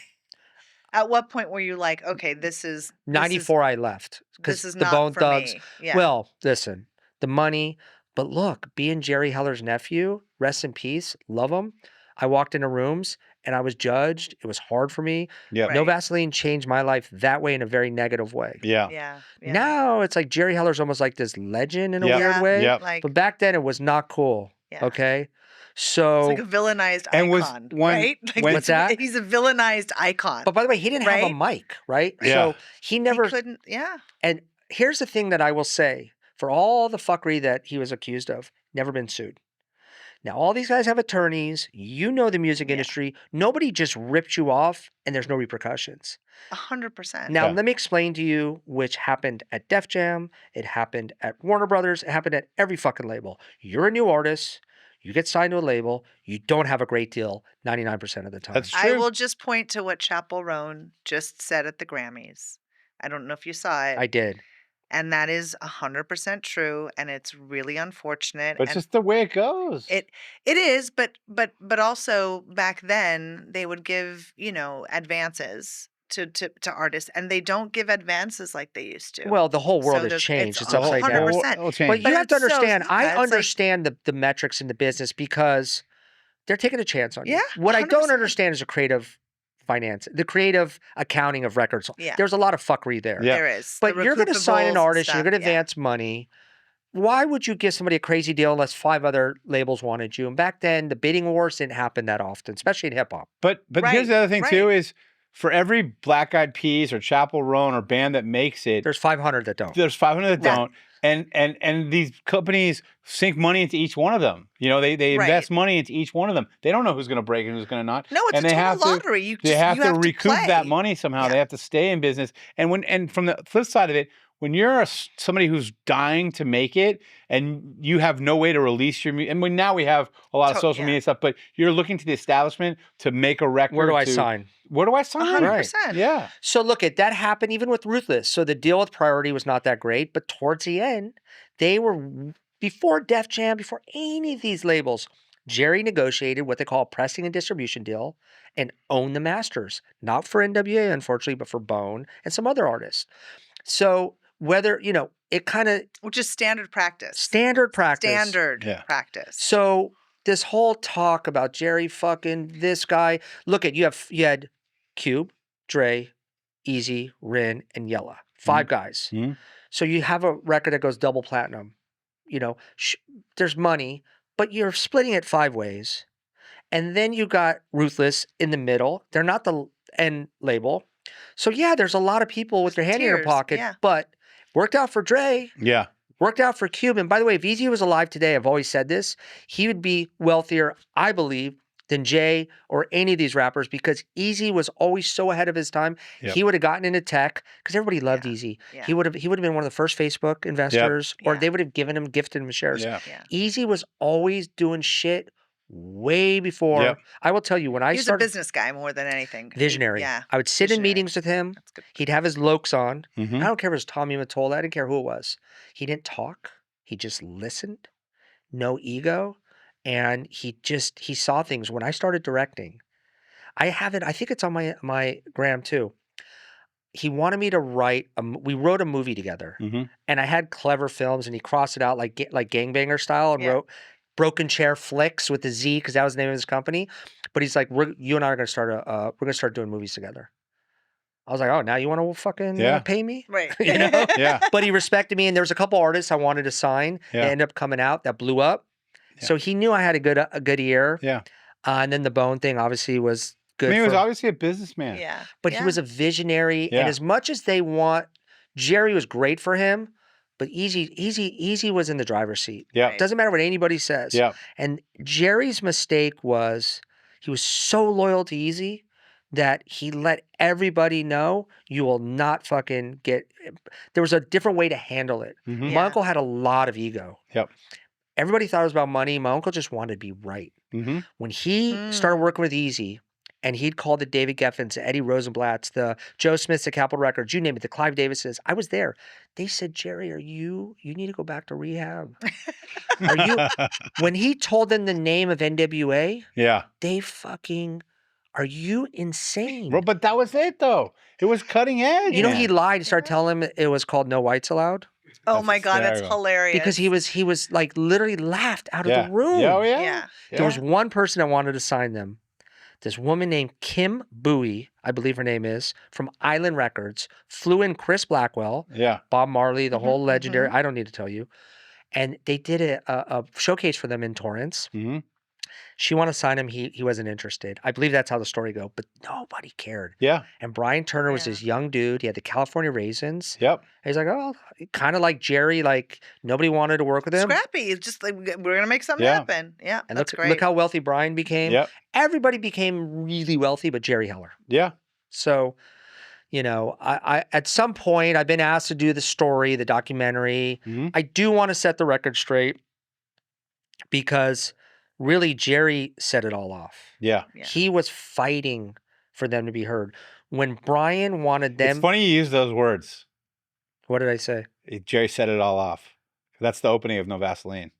Speaker 3: at what point were you like, okay, this is
Speaker 1: 94, I left
Speaker 3: This
Speaker 1: because
Speaker 3: is
Speaker 1: the
Speaker 3: not
Speaker 1: Bone
Speaker 3: for
Speaker 1: Thugs.
Speaker 3: me. Yeah.
Speaker 1: Well, listen, the money, but look, being Jerry Heller's nephew, rest in peace, love him. I walked into rooms and I was judged. It was hard for me.
Speaker 2: Yeah.
Speaker 3: Right.
Speaker 1: No Vaseline changed my life that way in a very negative way.
Speaker 2: Yeah.
Speaker 3: yeah. Yeah.
Speaker 1: Now it's like Jerry Heller's almost like this legend in a
Speaker 2: Yeah.
Speaker 1: weird
Speaker 3: Yeah.
Speaker 1: way.
Speaker 2: Yeah.
Speaker 3: Like,
Speaker 1: But back then it was not cool.
Speaker 3: Yeah.
Speaker 1: Okay. So,
Speaker 3: it's like a villainized
Speaker 2: And was
Speaker 3: icon,
Speaker 2: when-
Speaker 3: right? Like
Speaker 2: when-
Speaker 1: What's that?
Speaker 3: He's a villainized icon.
Speaker 1: but by the way, he didn't have a
Speaker 3: Right?
Speaker 1: mic, right?
Speaker 2: Yeah.
Speaker 1: So he never
Speaker 3: He couldn't. Yeah.
Speaker 1: And here's the thing that I will say for all the fuckery that he was accused of, never been sued. Now, all these guys have attorneys. You know the music
Speaker 3: Yeah.
Speaker 1: industry. Nobody just ripped you off and there's no repercussions.
Speaker 3: 100%.
Speaker 1: Now,
Speaker 2: Yeah.
Speaker 1: let me explain to you which happened at Def Jam. It happened at Warner Brothers. It happened at every fucking label. You're a new artist. You get signed to a label. You don't have a great deal 99% of the time.
Speaker 2: That's
Speaker 3: I
Speaker 2: true.
Speaker 3: will just point to what Chappell Roan just said at the Grammys. I don't know if you saw it.
Speaker 1: I did.
Speaker 3: And that is 100% true, and it's really unfortunate.
Speaker 2: But it's
Speaker 3: and
Speaker 2: just the way it goes.
Speaker 3: it is, but also back then they would give, advances to artists, and they don't give advances like they used to.
Speaker 1: Well, the whole world
Speaker 3: So
Speaker 1: has
Speaker 3: there's-
Speaker 1: changed.
Speaker 3: it's
Speaker 1: It's upside down.
Speaker 3: 100%.
Speaker 2: It'll change.
Speaker 1: But you
Speaker 3: But
Speaker 1: have to
Speaker 3: it's so
Speaker 1: understand,
Speaker 3: sad.
Speaker 1: I
Speaker 3: It's like-
Speaker 1: understand the metrics in the business because they're taking a chance on you.
Speaker 3: Yeah,
Speaker 1: What I don't
Speaker 3: 100%.
Speaker 1: understand is the creative finance, the creative accounting of records.
Speaker 3: Yeah.
Speaker 1: There's a lot of fuckery there.
Speaker 2: Yeah.
Speaker 3: There is.
Speaker 1: But
Speaker 3: The
Speaker 1: you're going to sign an
Speaker 3: recruitables and
Speaker 1: artist, you're
Speaker 3: stuff,
Speaker 1: going to
Speaker 3: yeah.
Speaker 1: advance money. Why would you give somebody a crazy deal unless 5 other labels wanted you? And back then, the bidding wars didn't happen that often, especially in hip hop.
Speaker 2: But
Speaker 3: Right,
Speaker 2: here's the other thing too
Speaker 3: right.
Speaker 2: is for every Black Eyed Peas or Chappell Roan or band that makes it,
Speaker 1: There's 500 that don't.
Speaker 2: there's 500 that
Speaker 3: Right.
Speaker 2: don't. And these companies sink money into each one of them. They
Speaker 3: Right.
Speaker 2: invest money into each one of them. They don't know who's going to break and who's going to not.
Speaker 3: No, it's
Speaker 2: and
Speaker 3: a
Speaker 2: they
Speaker 3: total
Speaker 2: have to-
Speaker 3: lottery.
Speaker 2: They have
Speaker 3: you
Speaker 2: to recoup that
Speaker 3: play.
Speaker 2: money somehow.
Speaker 3: Yeah.
Speaker 2: They have to stay in business. And from the flip side of it, when you're somebody who's dying to make it and you have no way to release your music, and now we have a lot of social
Speaker 3: Yeah.
Speaker 2: media stuff, but you're looking to the establishment to make a record.
Speaker 1: Where do I
Speaker 2: to-
Speaker 1: sign?
Speaker 2: Where do I sign?
Speaker 3: 100%.
Speaker 2: Yeah.
Speaker 1: So look, that happened even with Ruthless. So the deal with Priority was not that great, but towards the end, they were before Def Jam, before any of these labels, Jerry negotiated what they call a pressing and distribution deal and owned the masters, not for NWA, unfortunately, but for Bone and some other artists. So whether, it kind of
Speaker 3: Which is standard practice.
Speaker 1: standard practice.
Speaker 3: Standard
Speaker 2: Yeah.
Speaker 3: practice.
Speaker 1: So this whole talk about Jerry fucking this guy, look at you had Cube, Dre, Eazy, Rin, and Yella. 5 guys.
Speaker 2: Mhm.
Speaker 1: So you have a record that goes double platinum. You know, there's money, but you're splitting it 5 ways. And then you got Ruthless in the middle. They're not the end label. So yeah, there's a lot of people with their hand in your
Speaker 3: Tiers,
Speaker 1: pocket,
Speaker 3: yeah.
Speaker 1: but worked out for Dre,
Speaker 2: Yeah.
Speaker 1: worked out for Cube. And by the way, if Eazy was alive today, I've always said this, he would be wealthier, I believe, than Jay or any of these rappers because Eazy was always so ahead of his time.
Speaker 2: Yep.
Speaker 1: He would have gotten into tech because everybody loved Eazy.
Speaker 3: Yeah.
Speaker 1: He would have been one of the first Facebook investors, or
Speaker 3: Yeah.
Speaker 1: they would have gifted him shares.
Speaker 2: Yeah.
Speaker 3: Yeah.
Speaker 1: Eazy was always doing shit way before.
Speaker 2: Yep.
Speaker 1: I will tell you, when I
Speaker 3: He was a
Speaker 1: started,
Speaker 3: business guy more than anything.
Speaker 1: visionary.
Speaker 3: Yeah.
Speaker 1: I would sit in
Speaker 3: Visionary.
Speaker 1: meetings with him.
Speaker 3: That's good.
Speaker 1: He'd have his lokes on.
Speaker 2: Mhm.
Speaker 1: I don't care if it was Tommy Mottola. I didn't care who it was. He didn't talk. He just listened. No ego. And he saw things. When I started directing, I have it. I think it's on my gram too. He wanted me to write. We wrote a movie together,
Speaker 2: Mhm.
Speaker 1: and I had clever films, and he crossed it out like gangbanger style, and
Speaker 3: Yeah.
Speaker 1: wrote Broken Chair Flicks with the Z because that was the name of his company. But he's like, you and I are gonna start we're gonna start doing movies together. I was like, oh, now you want to fucking
Speaker 2: Yeah.
Speaker 1: pay me?
Speaker 3: Right.
Speaker 1: You know?
Speaker 2: Yeah.
Speaker 1: But he respected me, and there was a couple artists I wanted to sign
Speaker 2: Yeah.
Speaker 1: that ended up coming out that blew up.
Speaker 2: Yeah.
Speaker 1: So he knew I had a good ear.
Speaker 2: Yeah.
Speaker 1: And then the Bone thing obviously was good.
Speaker 2: I mean, he was
Speaker 1: for-
Speaker 2: obviously a businessman.
Speaker 3: Yeah.
Speaker 1: but
Speaker 3: Yeah.
Speaker 1: he was a visionary,
Speaker 2: Yeah.
Speaker 1: and as much as they want, Jerry was great for him, but Eazy was in the driver's seat.
Speaker 2: Yeah.
Speaker 3: Right.
Speaker 1: Doesn't matter what anybody says.
Speaker 2: Yeah.
Speaker 1: And Jerry's mistake was he was so loyal to Eazy that he let everybody know you will not fucking get. There was a different way to handle it.
Speaker 2: Mhm.
Speaker 3: Yeah.
Speaker 1: My uncle had a lot of ego.
Speaker 2: Yep.
Speaker 1: Everybody thought it was about money. My uncle just wanted to be right.
Speaker 2: Mhm.
Speaker 1: When he started working with Eazy, and he'd call the David Geffens, the Eddie Rosenblatts, the Joe Smiths at Capitol Records, you name it, the Clive Davises. I was there. They said, Jerry, you need to go back to rehab. Are you? When he told them the name of NWA,
Speaker 2: Yeah.
Speaker 1: they fucking, are you insane?
Speaker 2: Well, but that was it, though. It was cutting edge.
Speaker 1: You know,
Speaker 2: man.
Speaker 1: he lied and started telling him it was called No Whites Allowed
Speaker 3: Oh
Speaker 2: That's
Speaker 3: my God, that's
Speaker 2: hysterical.
Speaker 3: hilarious.
Speaker 1: because he was like literally laughed out of
Speaker 2: Yeah.
Speaker 1: the room.
Speaker 2: Yeah. Oh, yeah.
Speaker 3: Yeah.
Speaker 1: There was one person that wanted to sign them. This woman named Kim Bowie, I believe her name is, from Island Records, flew in Chris Blackwell,
Speaker 2: Yeah.
Speaker 1: Bob Marley, the
Speaker 3: Mhm,
Speaker 1: whole legendary. I don't need to tell you. And they did a showcase for them in Torrance.
Speaker 2: Mhm.
Speaker 1: She wanted to sign him. He wasn't interested. I believe that's how the story go, but nobody cared.
Speaker 2: Yeah.
Speaker 1: And Brian Turner was
Speaker 3: Yeah.
Speaker 1: this young dude. He had the California Raisins.
Speaker 2: Yep.
Speaker 1: He's like, oh, kind of like Jerry. Like nobody wanted to work with him.
Speaker 3: Scrappy. It's just like we're gonna make something
Speaker 2: Yeah.
Speaker 3: happen. Yeah.
Speaker 1: And
Speaker 3: that's
Speaker 1: look,
Speaker 3: great.
Speaker 1: look how wealthy Brian became.
Speaker 2: Yep.
Speaker 1: Everybody became really wealthy, but Jerry Heller.
Speaker 2: Yeah.
Speaker 1: So, you know, I at some point I've been asked to do the story, the documentary.
Speaker 2: Mhm.
Speaker 1: I do want to set the record straight because really Jerry set it all off.
Speaker 2: Yeah.
Speaker 3: Yeah.
Speaker 1: He was fighting for them to be heard. When Brian wanted them,
Speaker 2: It's funny you use those words.
Speaker 1: what did I say?
Speaker 2: Jerry set it all off. That's the opening of No Vaseline.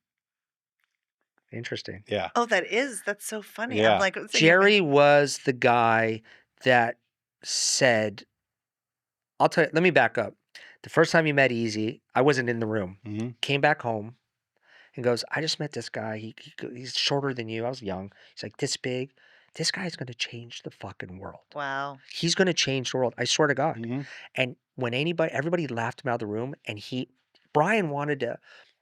Speaker 1: Interesting.
Speaker 2: Yeah.
Speaker 3: Oh, that's so funny.
Speaker 2: Yeah.
Speaker 3: I'm like thinking,
Speaker 1: Jerry was the guy that said, I'll tell you, let me back up. The first time he met Eazy, I wasn't in the room.
Speaker 2: Mhm.
Speaker 1: Came back home and goes, I just met this guy. He's shorter than you. I was young. He's like this big. This guy's going to change the fucking world.
Speaker 3: Wow.
Speaker 1: He's going to change the world. I swear to God.
Speaker 2: Mhm.
Speaker 1: And when everybody laughed him out of the room, and Brian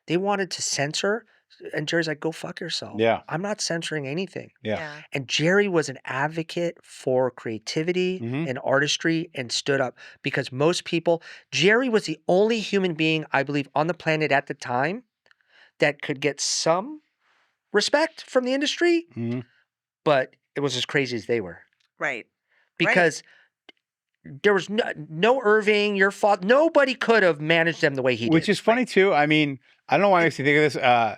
Speaker 1: they wanted to censor, and Jerry's like, go fuck yourself.
Speaker 2: Yeah.
Speaker 1: I'm not censoring anything.
Speaker 2: Yeah.
Speaker 1: And Jerry was an advocate for creativity
Speaker 2: Mhm.
Speaker 1: and artistry and stood up because Jerry was the only human being, I believe, on the planet at the time that could get some respect from the industry,
Speaker 2: Mhm.
Speaker 1: but it was as crazy as they were.
Speaker 3: Right.
Speaker 1: Because there was no Irving, your father, nobody could have managed them the way he
Speaker 2: Which
Speaker 1: did.
Speaker 2: is funny too. I mean, I don't know why it makes me think of this.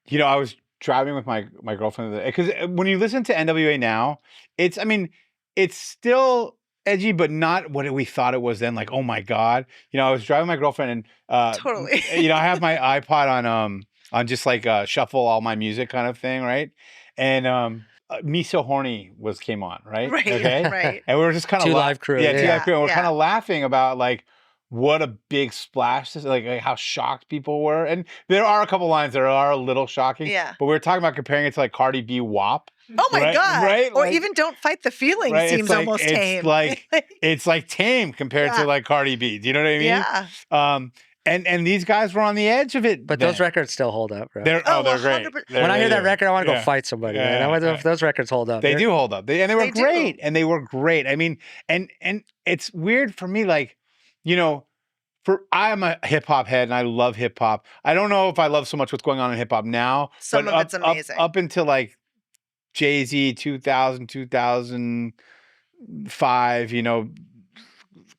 Speaker 2: You know, I was driving with my girlfriend because when you listen to NWA now, it's still edgy, but not what we thought it was then. Like, oh my God, you know, I was driving my girlfriend and
Speaker 3: Totally.
Speaker 2: you know, I have my iPod on just like shuffle all my music kind of thing, right? And Me So Horny came on, right?
Speaker 3: Right.
Speaker 2: Okay.
Speaker 3: Right.
Speaker 2: And we were just kind of
Speaker 1: Two Live Crew,
Speaker 2: yeah, Two
Speaker 1: yeah.
Speaker 2: Live Crew. And we're
Speaker 3: Yeah.
Speaker 2: kind of laughing about like what a big splash this, like how shocked people were. And there are a couple lines that are a little shocking.
Speaker 3: Yeah.
Speaker 2: But we were talking about comparing it to like Cardi B WAP.
Speaker 3: Oh my
Speaker 2: Right,
Speaker 3: God.
Speaker 2: right,
Speaker 3: Or
Speaker 2: like-
Speaker 3: even Don't Fight the Feeling
Speaker 2: Right?
Speaker 3: seems almost tame.
Speaker 2: It's like tame compared
Speaker 3: Yeah.
Speaker 2: to like Cardi B. Do you know what I mean?
Speaker 3: Yeah.
Speaker 2: And these guys were on the edge of it.
Speaker 1: But those records still hold up, bro.
Speaker 2: they're
Speaker 3: Oh,
Speaker 2: they're great.
Speaker 3: 100%.
Speaker 1: When I hear
Speaker 2: They
Speaker 1: that
Speaker 2: do.
Speaker 1: record, I want to go
Speaker 2: Yeah.
Speaker 1: fight somebody, man.
Speaker 2: Yeah,
Speaker 1: I wonder
Speaker 2: yeah.
Speaker 1: if those records hold up.
Speaker 2: They
Speaker 1: They're-
Speaker 2: do hold up. They were
Speaker 3: They do.
Speaker 2: great. And they were great. I mean, and it's weird for me, like, you know, I'm a hip hop head and I love hip hop. I don't know if I love so much what's going on in hip hop now.
Speaker 3: Some
Speaker 2: but
Speaker 3: of it's amazing.
Speaker 2: Up until like Jay-Z 2000, 2005, you know,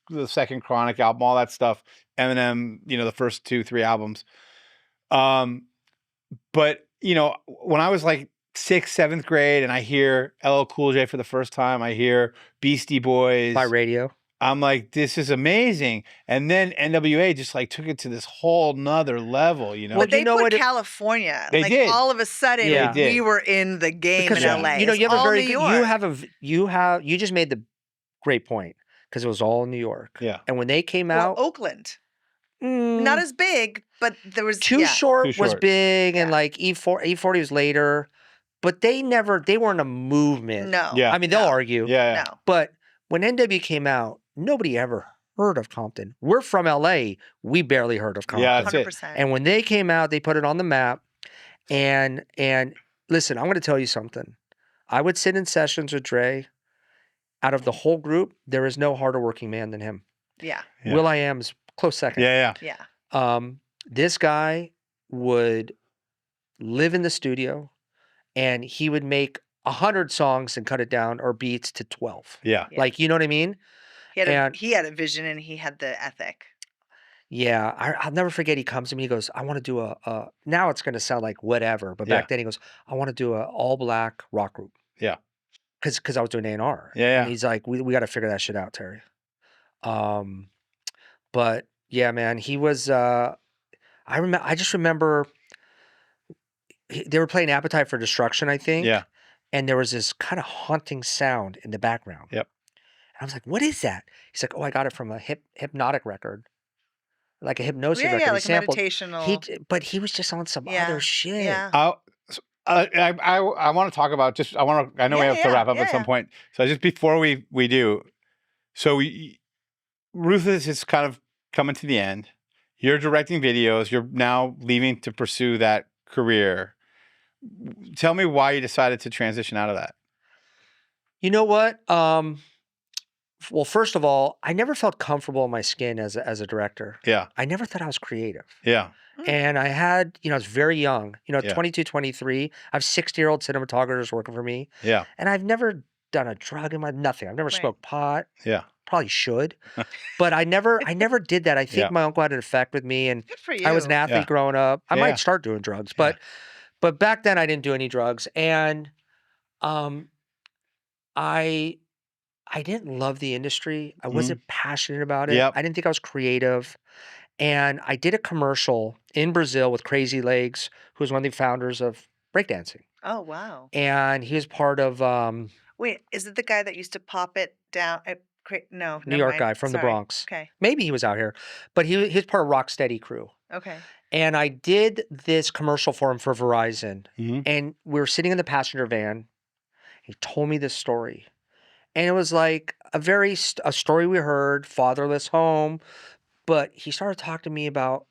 Speaker 2: the second Chronic album, all that stuff. Eminem, you know, the first 2-3 albums. But, you know, when I was like 6th, 7th grade and I hear LL Cool J for the first time, I hear Beastie Boys.
Speaker 1: by radio.
Speaker 2: I'm like, this is amazing. And then NWA just like took it to this whole nother level, you know?
Speaker 3: But they
Speaker 1: you know
Speaker 3: put
Speaker 1: what it-
Speaker 3: California.
Speaker 2: They
Speaker 3: like
Speaker 2: did.
Speaker 3: all of a sudden,
Speaker 1: Yeah.
Speaker 2: They did.
Speaker 3: we were in the game
Speaker 1: Because
Speaker 3: in
Speaker 2: Yeah.
Speaker 3: LA.
Speaker 1: you know,
Speaker 3: It's
Speaker 1: you have a
Speaker 3: all
Speaker 1: very
Speaker 3: New
Speaker 1: good,
Speaker 3: York.
Speaker 1: you just made the great point because it was all New York.
Speaker 2: Yeah.
Speaker 1: And when they came
Speaker 3: Or
Speaker 1: out,
Speaker 3: Oakland.
Speaker 1: mm,
Speaker 3: Not as big, but there was
Speaker 1: Too
Speaker 3: yeah.
Speaker 1: Short
Speaker 2: Too
Speaker 1: was
Speaker 2: Short.
Speaker 1: big, and
Speaker 3: Yeah.
Speaker 1: like E40 was later, but they weren't a movement.
Speaker 3: No.
Speaker 2: Yeah.
Speaker 1: I mean, they'll
Speaker 3: no,
Speaker 1: argue.
Speaker 2: Yeah.
Speaker 3: No.
Speaker 1: But when NW came out, nobody ever heard of Compton. We're from LA. We barely heard of Compton.
Speaker 2: Yeah, that's it.
Speaker 3: 100%.
Speaker 1: And when they came out, they put it on the map. And listen, I'm going to tell you something. I would sit in sessions with Dre. Out of the whole group, there is no harder working man than him.
Speaker 3: Yeah.
Speaker 2: Yeah.
Speaker 1: Will I Am is close second.
Speaker 2: Yeah.
Speaker 3: Yeah.
Speaker 1: This guy would live in the studio, and he would make 100 songs and cut it down or beats to 12.
Speaker 2: Yeah.
Speaker 3: Yeah.
Speaker 1: Like, you know what I mean? And-
Speaker 3: He had a vision and he had the ethic.
Speaker 1: Yeah, I'll never forget. He comes to me. He goes, "I want to do a." Now it's going to sound like whatever, but back
Speaker 2: Yeah.
Speaker 1: then he goes, "I want to do a all black rock group."
Speaker 2: Yeah.
Speaker 1: Because I was doing A&R.
Speaker 2: Yeah.
Speaker 1: And he's like, "We got to figure that shit out, Terry." But yeah, man, he was. I just remember they were playing Appetite for Destruction, I think.
Speaker 2: Yeah.
Speaker 1: And there was this kind of haunting sound in the background.
Speaker 2: Yep.
Speaker 1: And I was like, "What is that?" He's like, "Oh, I got it from a hypnotic record, like a hypnosis record."
Speaker 3: Yeah,
Speaker 1: He
Speaker 3: like a
Speaker 1: sampled.
Speaker 3: meditational.
Speaker 1: But he was just on some
Speaker 3: Yeah,
Speaker 1: other shit.
Speaker 3: yeah.
Speaker 2: I want to talk about I know we
Speaker 3: Yeah,
Speaker 2: have to wrap up
Speaker 3: yeah,
Speaker 2: at some
Speaker 3: yeah.
Speaker 2: point. So just before we do, so Ruthless is kind of coming to the end. You're directing videos. You're now leaving to pursue that career. Tell me why you decided to transition out of that.
Speaker 1: You know what? Well, first of all, I never felt comfortable in my skin as a director.
Speaker 2: Yeah.
Speaker 1: I never thought I was creative.
Speaker 2: Yeah.
Speaker 1: And I had, I was very young,
Speaker 2: Yeah.
Speaker 1: 22, 23. I have 60-year-old cinematographers working for me.
Speaker 2: Yeah.
Speaker 1: And I've never done a drug in my nothing. I've never
Speaker 3: Right.
Speaker 1: smoked pot.
Speaker 2: Yeah.
Speaker 1: Probably should. But I never did that. I think
Speaker 2: Yeah.
Speaker 1: my uncle had an effect with me, and
Speaker 3: Good for you.
Speaker 1: I was an athlete
Speaker 2: Yeah.
Speaker 1: growing up. I
Speaker 2: Yeah.
Speaker 1: might start doing drugs, but back then I didn't do any drugs. And I didn't love the industry. I wasn't passionate about it.
Speaker 2: Yep.
Speaker 1: I didn't think I was creative. And I did a commercial in Brazil with Crazy Legs, who was one of the founders of breakdancing.
Speaker 3: Oh wow.
Speaker 1: And he was part of
Speaker 3: Wait, is it the guy that used to pop it down? No,
Speaker 1: New
Speaker 3: never
Speaker 1: York
Speaker 3: mind.
Speaker 1: guy from the
Speaker 3: Sorry.
Speaker 1: Bronx.
Speaker 3: Okay.
Speaker 1: Maybe he was out here, but he was part of Rocksteady crew.
Speaker 3: Okay.
Speaker 1: And I did this commercial for him for Verizon.
Speaker 2: Mhm.
Speaker 1: And we were sitting in the passenger van. He told me this story. And it was like a story we heard, fatherless home. But he started talking to me about,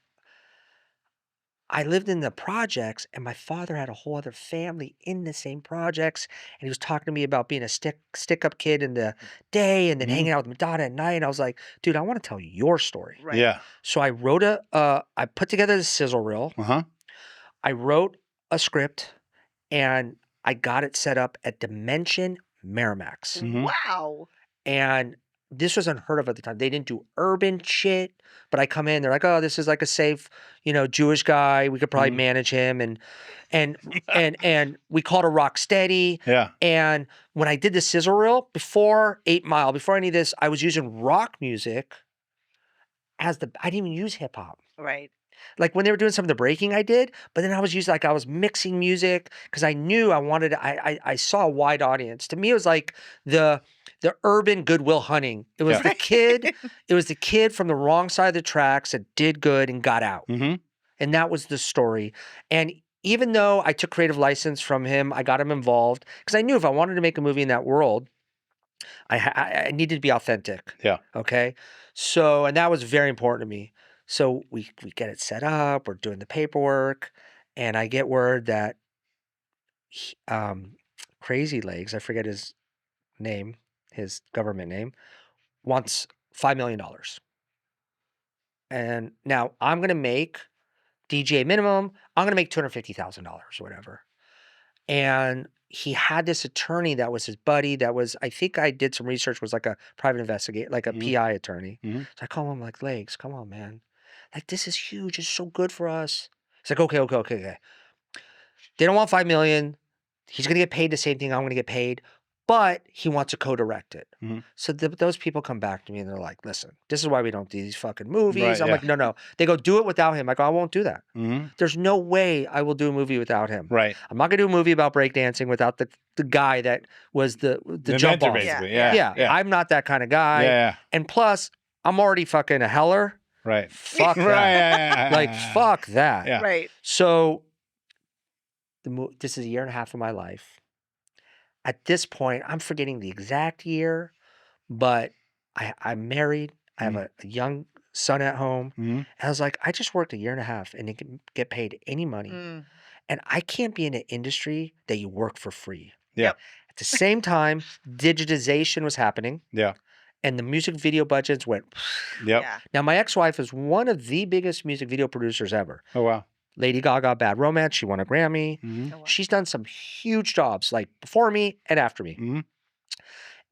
Speaker 1: I lived in the projects and my father had a whole other family in the same projects. And he was talking to me about being a stick up kid in the day and then
Speaker 2: Mhm.
Speaker 1: hanging out with Madonna at night. And I was like, dude, I want to tell you your story.
Speaker 3: Right.
Speaker 2: Yeah.
Speaker 1: So I wrote I put together the sizzle reel.
Speaker 2: Uh-huh.
Speaker 1: I wrote a script and I got it set up at Dimension Miramax.
Speaker 2: Mhm.
Speaker 3: Wow.
Speaker 1: And this was unheard of at the time. They didn't do urban shit, but I come in, they're like, "Oh, this is like a safe, Jewish guy. We could probably
Speaker 2: Mhm.
Speaker 1: manage him." And we called it Rocksteady.
Speaker 2: Yeah.
Speaker 1: And when I did the sizzle reel before 8 Mile, before any of this, I was using rock music I didn't even use hip hop.
Speaker 3: Right.
Speaker 1: Like when they were doing some of the breaking, I did, but then I was using, I was mixing music because I knew I saw a wide audience. To me, it was like the the urban Goodwill Hunting. It was
Speaker 2: Yeah.
Speaker 1: the kid. It was the kid from the wrong side of the tracks that did good and got out.
Speaker 2: Mm-hmm.
Speaker 1: And that was the story. And even though I took creative license from him, I got him involved because I knew if I wanted to make a movie in that world, I needed to be authentic.
Speaker 2: Yeah.
Speaker 1: Okay. So, and that was very important to me. So we get it set up. We're doing the paperwork, and I get word that Crazy Legs, I forget his name, his government name, wants $5 million. And now I'm gonna make DGA minimum. I'm gonna make $250,000 or whatever. And he had this attorney that was his buddy. That was, I think I did some research, was like a private investigator, like a
Speaker 2: Mhm.
Speaker 1: PI attorney.
Speaker 2: Mhm.
Speaker 1: So I call him like, Legs, come on, man. Like, this is huge. It's so good for us. He's like, okay. They don't want 5 million. He's gonna get paid the same thing I'm gonna get paid, but he wants to co-direct it.
Speaker 2: Mhm.
Speaker 1: So those people come back to me and they're like, listen, this is why we don't do these fucking movies.
Speaker 2: Right,
Speaker 1: I'm
Speaker 2: yeah.
Speaker 1: like, no. They go, do it without him. I go, I won't do that.
Speaker 2: Mm-hmm.
Speaker 1: There's no way I will do a movie without him.
Speaker 2: Right.
Speaker 1: I'm not gonna do a movie about breakdancing without the guy that was the jump
Speaker 2: mentor,
Speaker 1: off.
Speaker 2: basically.
Speaker 3: Yeah.
Speaker 2: Yeah.
Speaker 1: I'm not that kind of guy.
Speaker 2: Yeah.
Speaker 1: And plus, I'm already fucking a heller.
Speaker 2: Right.
Speaker 1: Fuck that.
Speaker 2: Right. Yeah.
Speaker 1: Like, fuck that.
Speaker 2: Yeah.
Speaker 3: Right.
Speaker 1: So this is a year and a half of my life. At this point, I'm forgetting the exact year, but I'm married. I have a young son at home.
Speaker 2: Mm-hmm.
Speaker 1: And I was like, I just worked a year and a half and didn't get paid any money.
Speaker 3: Mm.
Speaker 1: And I can't be in an industry that you work for free.
Speaker 2: Yeah.
Speaker 3: Yep.
Speaker 1: At the same time, digitization was happening.
Speaker 2: Yeah.
Speaker 1: And the music video budgets went.
Speaker 2: Yep.
Speaker 3: Yeah.
Speaker 1: Now, my ex-wife is one of the biggest music video producers ever.
Speaker 2: Oh, wow.
Speaker 1: Lady Gaga, Bad Romance. She won a Grammy.
Speaker 2: Mm-hmm.
Speaker 3: Oh, wow.
Speaker 1: She's done some huge jobs, like before me and after me.
Speaker 2: Mm-hmm.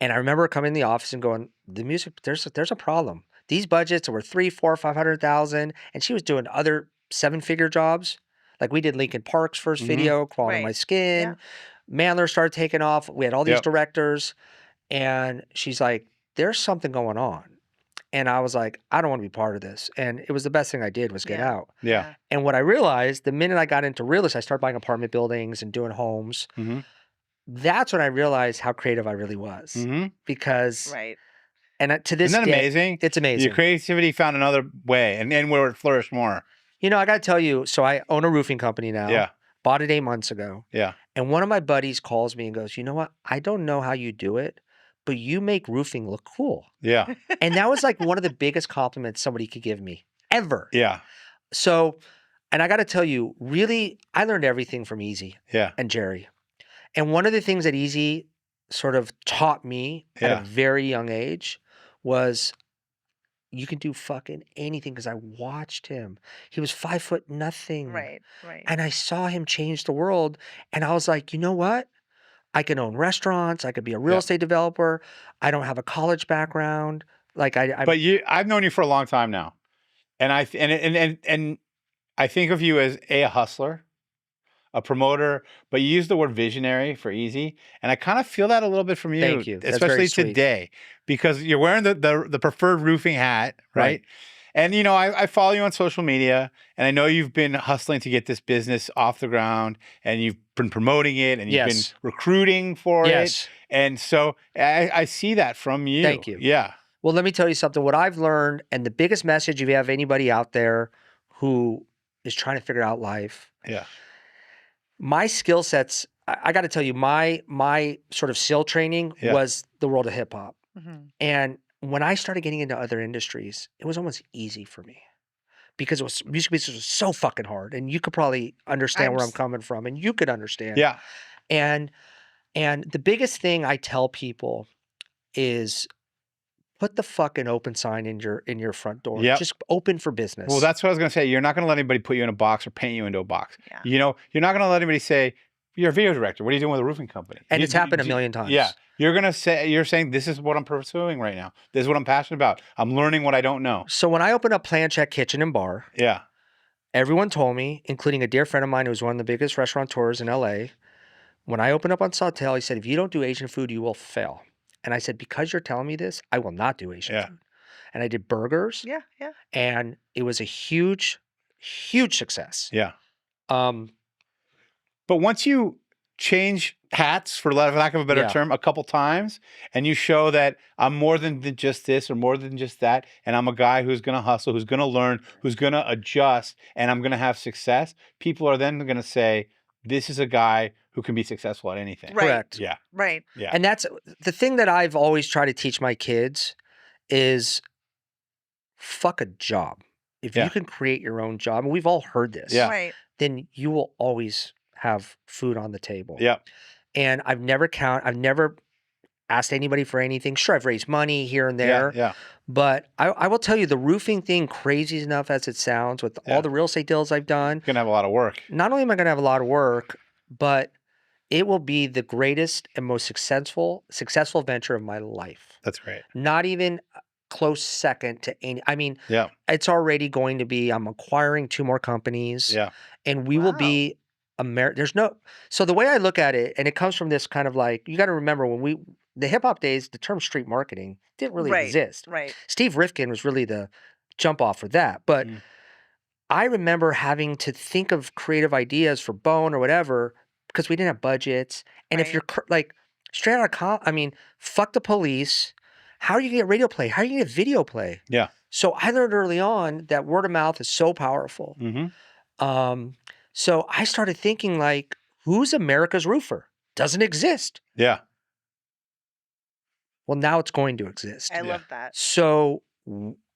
Speaker 1: And I remember coming in the office and going, the music, there's a problem. These budgets were 300,000, 400,000, 500,000, and she was doing other 7-figure jobs. Like we did Linkin Park's first
Speaker 2: Mhm.
Speaker 1: video, Crawling on My
Speaker 3: Right.
Speaker 1: Skin. Mandler started taking off. We had all these
Speaker 2: Yep.
Speaker 1: directors, and she's like, "There's something going on." And I was like, I don't want to be part of this. And it was the best thing I did was get
Speaker 3: Yeah.
Speaker 1: out.
Speaker 2: Yeah.
Speaker 1: And what I realized, the minute I got into real estate, I started buying apartment buildings and doing homes.
Speaker 2: Mm-hmm.
Speaker 1: That's when I realized how creative I really was.
Speaker 2: Mm-hmm.
Speaker 1: Because,
Speaker 3: Right.
Speaker 1: and to this
Speaker 2: Isn't that
Speaker 1: day,
Speaker 2: amazing?
Speaker 1: it's amazing.
Speaker 2: Your creativity found another way and where it flourished more.
Speaker 1: You know, I got to tell you, so I own a roofing company now.
Speaker 2: Yeah.
Speaker 1: Bought it 8 months ago.
Speaker 2: Yeah.
Speaker 1: And one of my buddies calls me and goes, you know what? I don't know how you do it, but you make roofing look cool.
Speaker 2: Yeah.
Speaker 1: And that was like one of the biggest compliments somebody could give me ever.
Speaker 2: Yeah.
Speaker 1: So, and I got to tell you, really, I learned everything from Eazy
Speaker 2: Yeah.
Speaker 1: and Jerry. And one of the things that Eazy sort of taught me at
Speaker 2: Yeah.
Speaker 1: a very young age was you can do fucking anything because I watched him. He was 5'0"
Speaker 3: Right. Right.
Speaker 1: And I saw him change the world. And I was like, you know what? I can own restaurants. I could be a real
Speaker 2: Yeah.
Speaker 1: estate developer. I don't have a college background. Like I
Speaker 2: But I've known you for a long time now. And and I think of you as a hustler, a promoter, but you use the word visionary for Eazy. And I kind of feel that a little bit from you.
Speaker 1: Thank you. That's very
Speaker 2: Especially
Speaker 1: sweet.
Speaker 2: today. Because you're wearing the preferred roofing hat, right?
Speaker 1: Right.
Speaker 2: And you know, I follow you on social media, and I know you've been hustling to get this business off the ground, and you've been promoting it, and you've
Speaker 1: Yes.
Speaker 2: been recruiting for
Speaker 1: Yes.
Speaker 2: it. And so I see that from you.
Speaker 1: Thank you.
Speaker 2: Yeah.
Speaker 1: Well, let me tell you something. What I've learned, and the biggest message, if you have anybody out there who is trying to figure out life,
Speaker 2: Yeah.
Speaker 1: my skill sets, I got to tell you, my sort of SEAL training
Speaker 2: Yeah.
Speaker 1: was the world of hip hop.
Speaker 3: Mhm.
Speaker 1: And when I started getting into other industries, it was almost easy for me because music business was so fucking hard. And you could probably understand where I'm coming from, and you could understand.
Speaker 2: Yeah.
Speaker 1: And the biggest thing I tell people is put the fucking open sign in your front door.
Speaker 2: Yep.
Speaker 1: Just open for business.
Speaker 2: Well, that's what I was going to say. You're not going to let anybody put you in a box or paint you into a box.
Speaker 3: Yeah.
Speaker 2: You know, you're not going to let anybody say, you're a video director. What are you doing with a roofing company?
Speaker 1: And it's happened a million times.
Speaker 2: Yeah. You're saying, this is what I'm pursuing right now. This is what I'm passionate about. I'm learning what I don't know.
Speaker 1: So when I opened up Plan Check Kitchen and Bar,
Speaker 2: Yeah.
Speaker 1: everyone told me, including a dear friend of mine who was one of the biggest restaurateurs in LA, when I opened up on Sawtelle, he said, if you don't do Asian food, you will fail. And I said, because you're telling me this, I will not do Asian
Speaker 2: Yeah.
Speaker 1: food. And I did burgers,
Speaker 3: Yeah. Yeah.
Speaker 1: and it was a huge, huge success.
Speaker 2: Yeah.
Speaker 1: Um,
Speaker 2: But once you change hats, for lack of a better
Speaker 1: Yeah.
Speaker 2: term, a couple times, and you show that I'm more than just this or more than just that, and I'm a guy who's going to hustle, who's going to learn, who's going to adjust, and I'm going to have success, people are then going to say, this is a guy who can be successful at anything.
Speaker 3: Right.
Speaker 1: Correct.
Speaker 2: Yeah.
Speaker 3: Right.
Speaker 2: Yeah.
Speaker 1: And that's the thing that I've always tried to teach my kids is fuck a job. If
Speaker 2: Yeah.
Speaker 1: you can create your own job, and we've all heard this,
Speaker 2: Yeah.
Speaker 3: Right.
Speaker 1: then you will always have food on the table.
Speaker 2: Yeah.
Speaker 1: And I've never asked anybody for anything. Sure, I've raised money here and there.
Speaker 2: Yeah.
Speaker 1: But I will tell you, the roofing thing, crazy enough as it sounds, with
Speaker 2: Yeah.
Speaker 1: all the real estate deals I've done,
Speaker 2: You're going to have a lot of work.
Speaker 1: not only am I going to have a lot of work, but it will be the greatest and most successful venture of my life.
Speaker 2: That's great.
Speaker 1: Not even a close second to any. I mean,
Speaker 2: Yeah.
Speaker 1: it's already going to be. I'm acquiring 2 more companies,
Speaker 2: Yeah.
Speaker 1: and we will be There's no. So the way I look at it, and it comes from this kind of like, you got to remember when the hip hop days, the term street marketing didn't really
Speaker 3: Right.
Speaker 1: exist.
Speaker 3: Right.
Speaker 1: Steve Rifkin was really the jump off for that. But I remember having to think of creative ideas for Bone or whatever because we didn't have budgets. And if
Speaker 3: Right.
Speaker 1: you're like straight out of I mean, fuck the police. How are you going to get radio play? How are you going to get video play?
Speaker 2: Yeah.
Speaker 1: So I learned early on that word of mouth is so powerful.
Speaker 2: Mm-hmm.
Speaker 1: So I started thinking like, who's America's roofer? Doesn't exist.
Speaker 2: Yeah.
Speaker 1: Well, now it's going to exist.
Speaker 3: I love that.
Speaker 1: So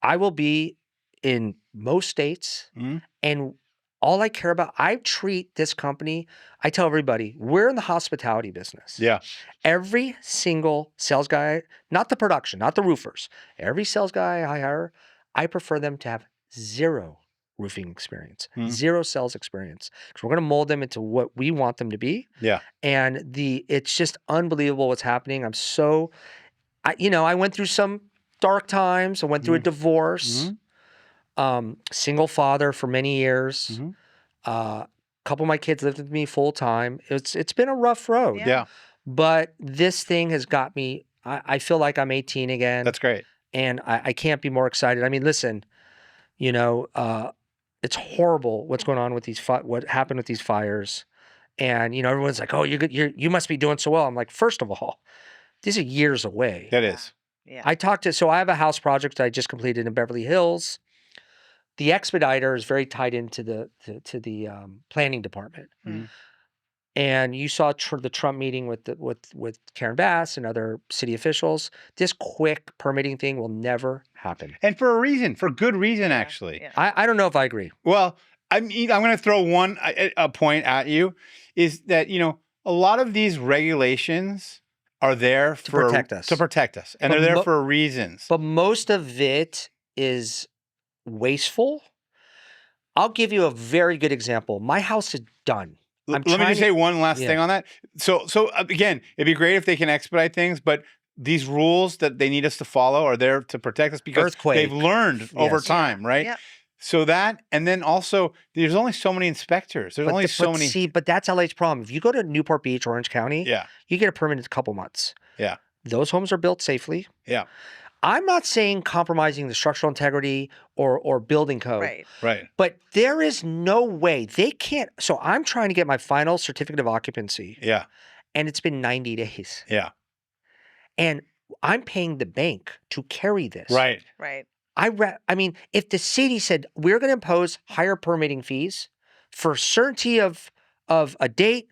Speaker 1: I will be in most states,
Speaker 2: Mhm.
Speaker 1: and all I care about, I treat this company, I tell everybody, we're in the hospitality business.
Speaker 2: Yeah.
Speaker 1: Every single sales guy, not the production, not the roofers, every sales guy I hire, I prefer them to have 0 roofing experience, 0 sales experience, because we're going to mold them into what we want them to be.
Speaker 2: Yeah.
Speaker 1: And it's just unbelievable what's happening. I went through some dark times. I went through a divorce. Single father for many years. A couple of my kids lived with me full time. It's been a rough road.
Speaker 2: Yeah.
Speaker 1: But this thing has got me. I feel like I'm 18 again.
Speaker 2: That's great.
Speaker 1: And I can't be more excited. I mean, listen, it's horrible what's going on with what happened with these fires. And everyone's like, "Oh, you must be doing so well." I'm like, first of all, these are years away.
Speaker 2: That is.
Speaker 3: Yeah.
Speaker 1: So I have a house project that I just completed in Beverly Hills. The expediter is very tied into the planning department. And you saw the Trump meeting with Karen Bass and other city officials. This quick permitting thing will never happen.
Speaker 2: And for good reason, actually.
Speaker 3: Yeah.
Speaker 1: I don't know if I agree.
Speaker 2: Well, I'm going to throw a point at you, is that, a lot of these regulations are there
Speaker 1: To protect us.
Speaker 2: And
Speaker 1: But
Speaker 2: they're there for reasons.
Speaker 1: But most of it is wasteful. I'll give you a very good example. My house is done.
Speaker 2: Let me just say one last thing on that. So again, it'd be great if they can expedite things, but these rules that they need us to follow are there to protect us because
Speaker 1: Earthquake.
Speaker 2: they've learned over
Speaker 1: Yes.
Speaker 2: time, right?
Speaker 3: Yep.
Speaker 2: So that, and then also, there's only so many inspectors. There's only so many.
Speaker 1: See, but that's LA's problem. If you go to Newport Beach, Orange County,
Speaker 2: Yeah.
Speaker 1: you get a permit in a couple months.
Speaker 2: Yeah.
Speaker 1: Those homes are built safely.
Speaker 2: Yeah.
Speaker 1: I'm not saying compromising the structural integrity or building code.
Speaker 3: Right.
Speaker 2: Right.
Speaker 1: But there is no way they can't. So I'm trying to get my final certificate of occupancy,
Speaker 2: Yeah.
Speaker 1: and it's been 90 days.
Speaker 2: Yeah.
Speaker 1: And I'm paying the bank to carry this.
Speaker 2: Right.
Speaker 3: Right.
Speaker 1: I mean, if the city said we're going to impose higher permitting fees for certainty of a date,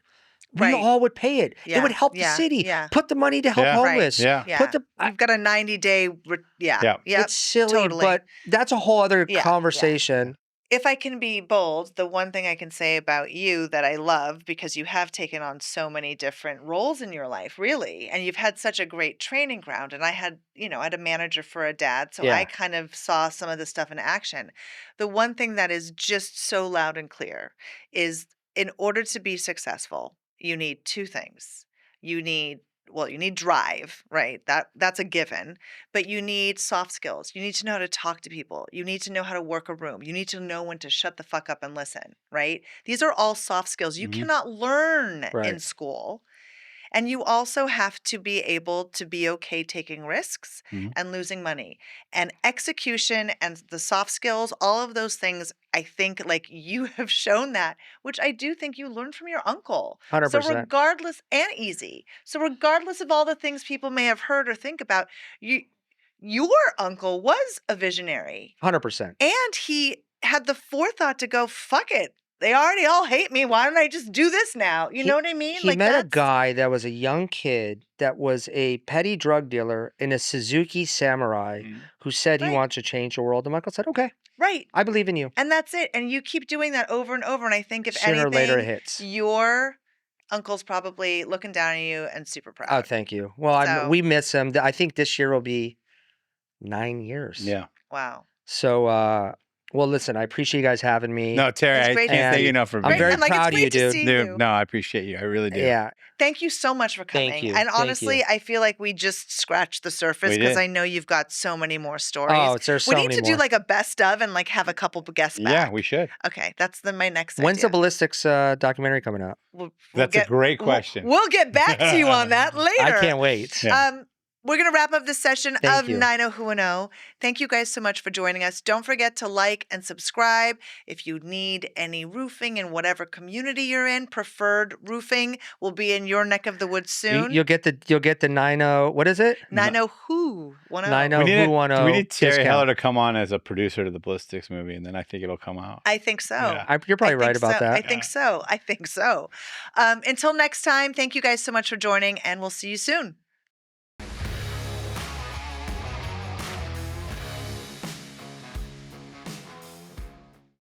Speaker 1: we
Speaker 3: Right.
Speaker 1: all would pay it. It
Speaker 3: Yeah,
Speaker 1: would help the
Speaker 3: yeah,
Speaker 1: city.
Speaker 3: yeah.
Speaker 1: Put the money to help
Speaker 2: Yeah. Right,
Speaker 1: homeless.
Speaker 2: Yeah.
Speaker 3: Yeah.
Speaker 1: Put the.
Speaker 3: You've got a 90-day. Yeah.
Speaker 2: Yeah.
Speaker 3: Yep.
Speaker 1: It's silly,
Speaker 3: totally.
Speaker 1: but that's a whole other
Speaker 3: Yeah, yeah.
Speaker 1: conversation.
Speaker 3: If I can be bold, the one thing I can say about you that I love, because you have taken on so many different roles in your life, really, and you've had such a great training ground. And I had a manager for a dad, so
Speaker 1: Yeah.
Speaker 3: I kind of saw some of the stuff in action. The one thing that is just so loud and clear is, in order to be successful, you need 2 things. You need drive, right? That's a given, but you need soft skills. You need to know how to talk to people. You need to know how to work a room. You need to know when to shut the fuck up and listen, right? These are all soft skills you cannot learn in
Speaker 1: Right.
Speaker 3: school. And you also have to be able to be okay taking risks
Speaker 2: Mhm.
Speaker 3: and losing money. And execution and the soft skills, all of those things, I think like you have shown that, which I do think you learned from your uncle. So
Speaker 1: 100%.
Speaker 3: regardless, and Easy. So regardless of all the things people may have heard or think about, your uncle was a visionary.
Speaker 1: 100%.
Speaker 3: And he had the forethought to go, fuck it. They already all hate me. Why don't I just do this now? You know what I mean?
Speaker 1: He
Speaker 3: Like
Speaker 1: met a
Speaker 3: that's
Speaker 1: guy that was a young kid that was a petty drug dealer in a Suzuki Samurai
Speaker 2: Mhm.
Speaker 1: who said he
Speaker 3: Right.
Speaker 1: wants to change the world. And Michael said, okay,
Speaker 3: right.
Speaker 1: I believe in you.
Speaker 3: And that's it. And you keep doing that over and over. And I think if
Speaker 1: Sooner or later it
Speaker 3: anything,
Speaker 1: hits.
Speaker 3: your uncle's probably looking down at you and super
Speaker 1: Oh,
Speaker 3: proud.
Speaker 1: thank you. Well,
Speaker 3: So-
Speaker 1: we miss him. I think this year will be 9 years.
Speaker 2: Yeah.
Speaker 3: Wow.
Speaker 1: So, well, listen, I appreciate you guys having me.
Speaker 2: No, Terry,
Speaker 3: It's
Speaker 2: I
Speaker 3: great to
Speaker 2: can't
Speaker 1: see
Speaker 2: thank
Speaker 1: you.
Speaker 2: you enough for
Speaker 1: I'm
Speaker 2: being
Speaker 1: very
Speaker 2: here.
Speaker 3: And like,
Speaker 1: proud
Speaker 3: it's
Speaker 1: of you,
Speaker 3: great to
Speaker 1: dude.
Speaker 3: see
Speaker 2: Dude,
Speaker 3: you.
Speaker 2: no, I appreciate you. I really do.
Speaker 1: Yeah.
Speaker 3: Thank you so much for coming.
Speaker 1: Thank you.
Speaker 3: And
Speaker 1: Thank
Speaker 3: honestly,
Speaker 1: you.
Speaker 3: I feel like we just scratched the surface
Speaker 2: We
Speaker 3: because
Speaker 2: did.
Speaker 3: I know you've got so many more stories.
Speaker 1: Oh, there's so
Speaker 3: we need
Speaker 1: many
Speaker 3: to
Speaker 1: more.
Speaker 3: do like a best of and like have a couple guests back.
Speaker 2: Yeah, we should.
Speaker 3: Okay, that's my next
Speaker 1: When's the
Speaker 3: idea.
Speaker 1: ballistics documentary coming out?
Speaker 2: That's a great question.
Speaker 3: We'll get back to you on that later.
Speaker 1: I can't wait.
Speaker 2: Yeah.
Speaker 3: We're going to wrap up this session
Speaker 1: Thank
Speaker 3: of
Speaker 1: you.
Speaker 3: 90who10. Thank you guys so much for joining us. Don't forget to like and subscribe. If you need any roofing in whatever community you're in, Preferred Roofing will be in your neck of the woods soon.
Speaker 1: You'll get the 90. What is it?
Speaker 3: 90who10.
Speaker 1: 90
Speaker 2: We need,
Speaker 1: who 10
Speaker 2: we need Terry
Speaker 1: discount.
Speaker 2: Heller to come on as a producer to the Ballistics movie, and then I think it'll come out.
Speaker 3: I think so.
Speaker 2: Yeah.
Speaker 1: You're probably right about that.
Speaker 3: I think so. Until next time, thank you guys so much for joining, and we'll see you soon.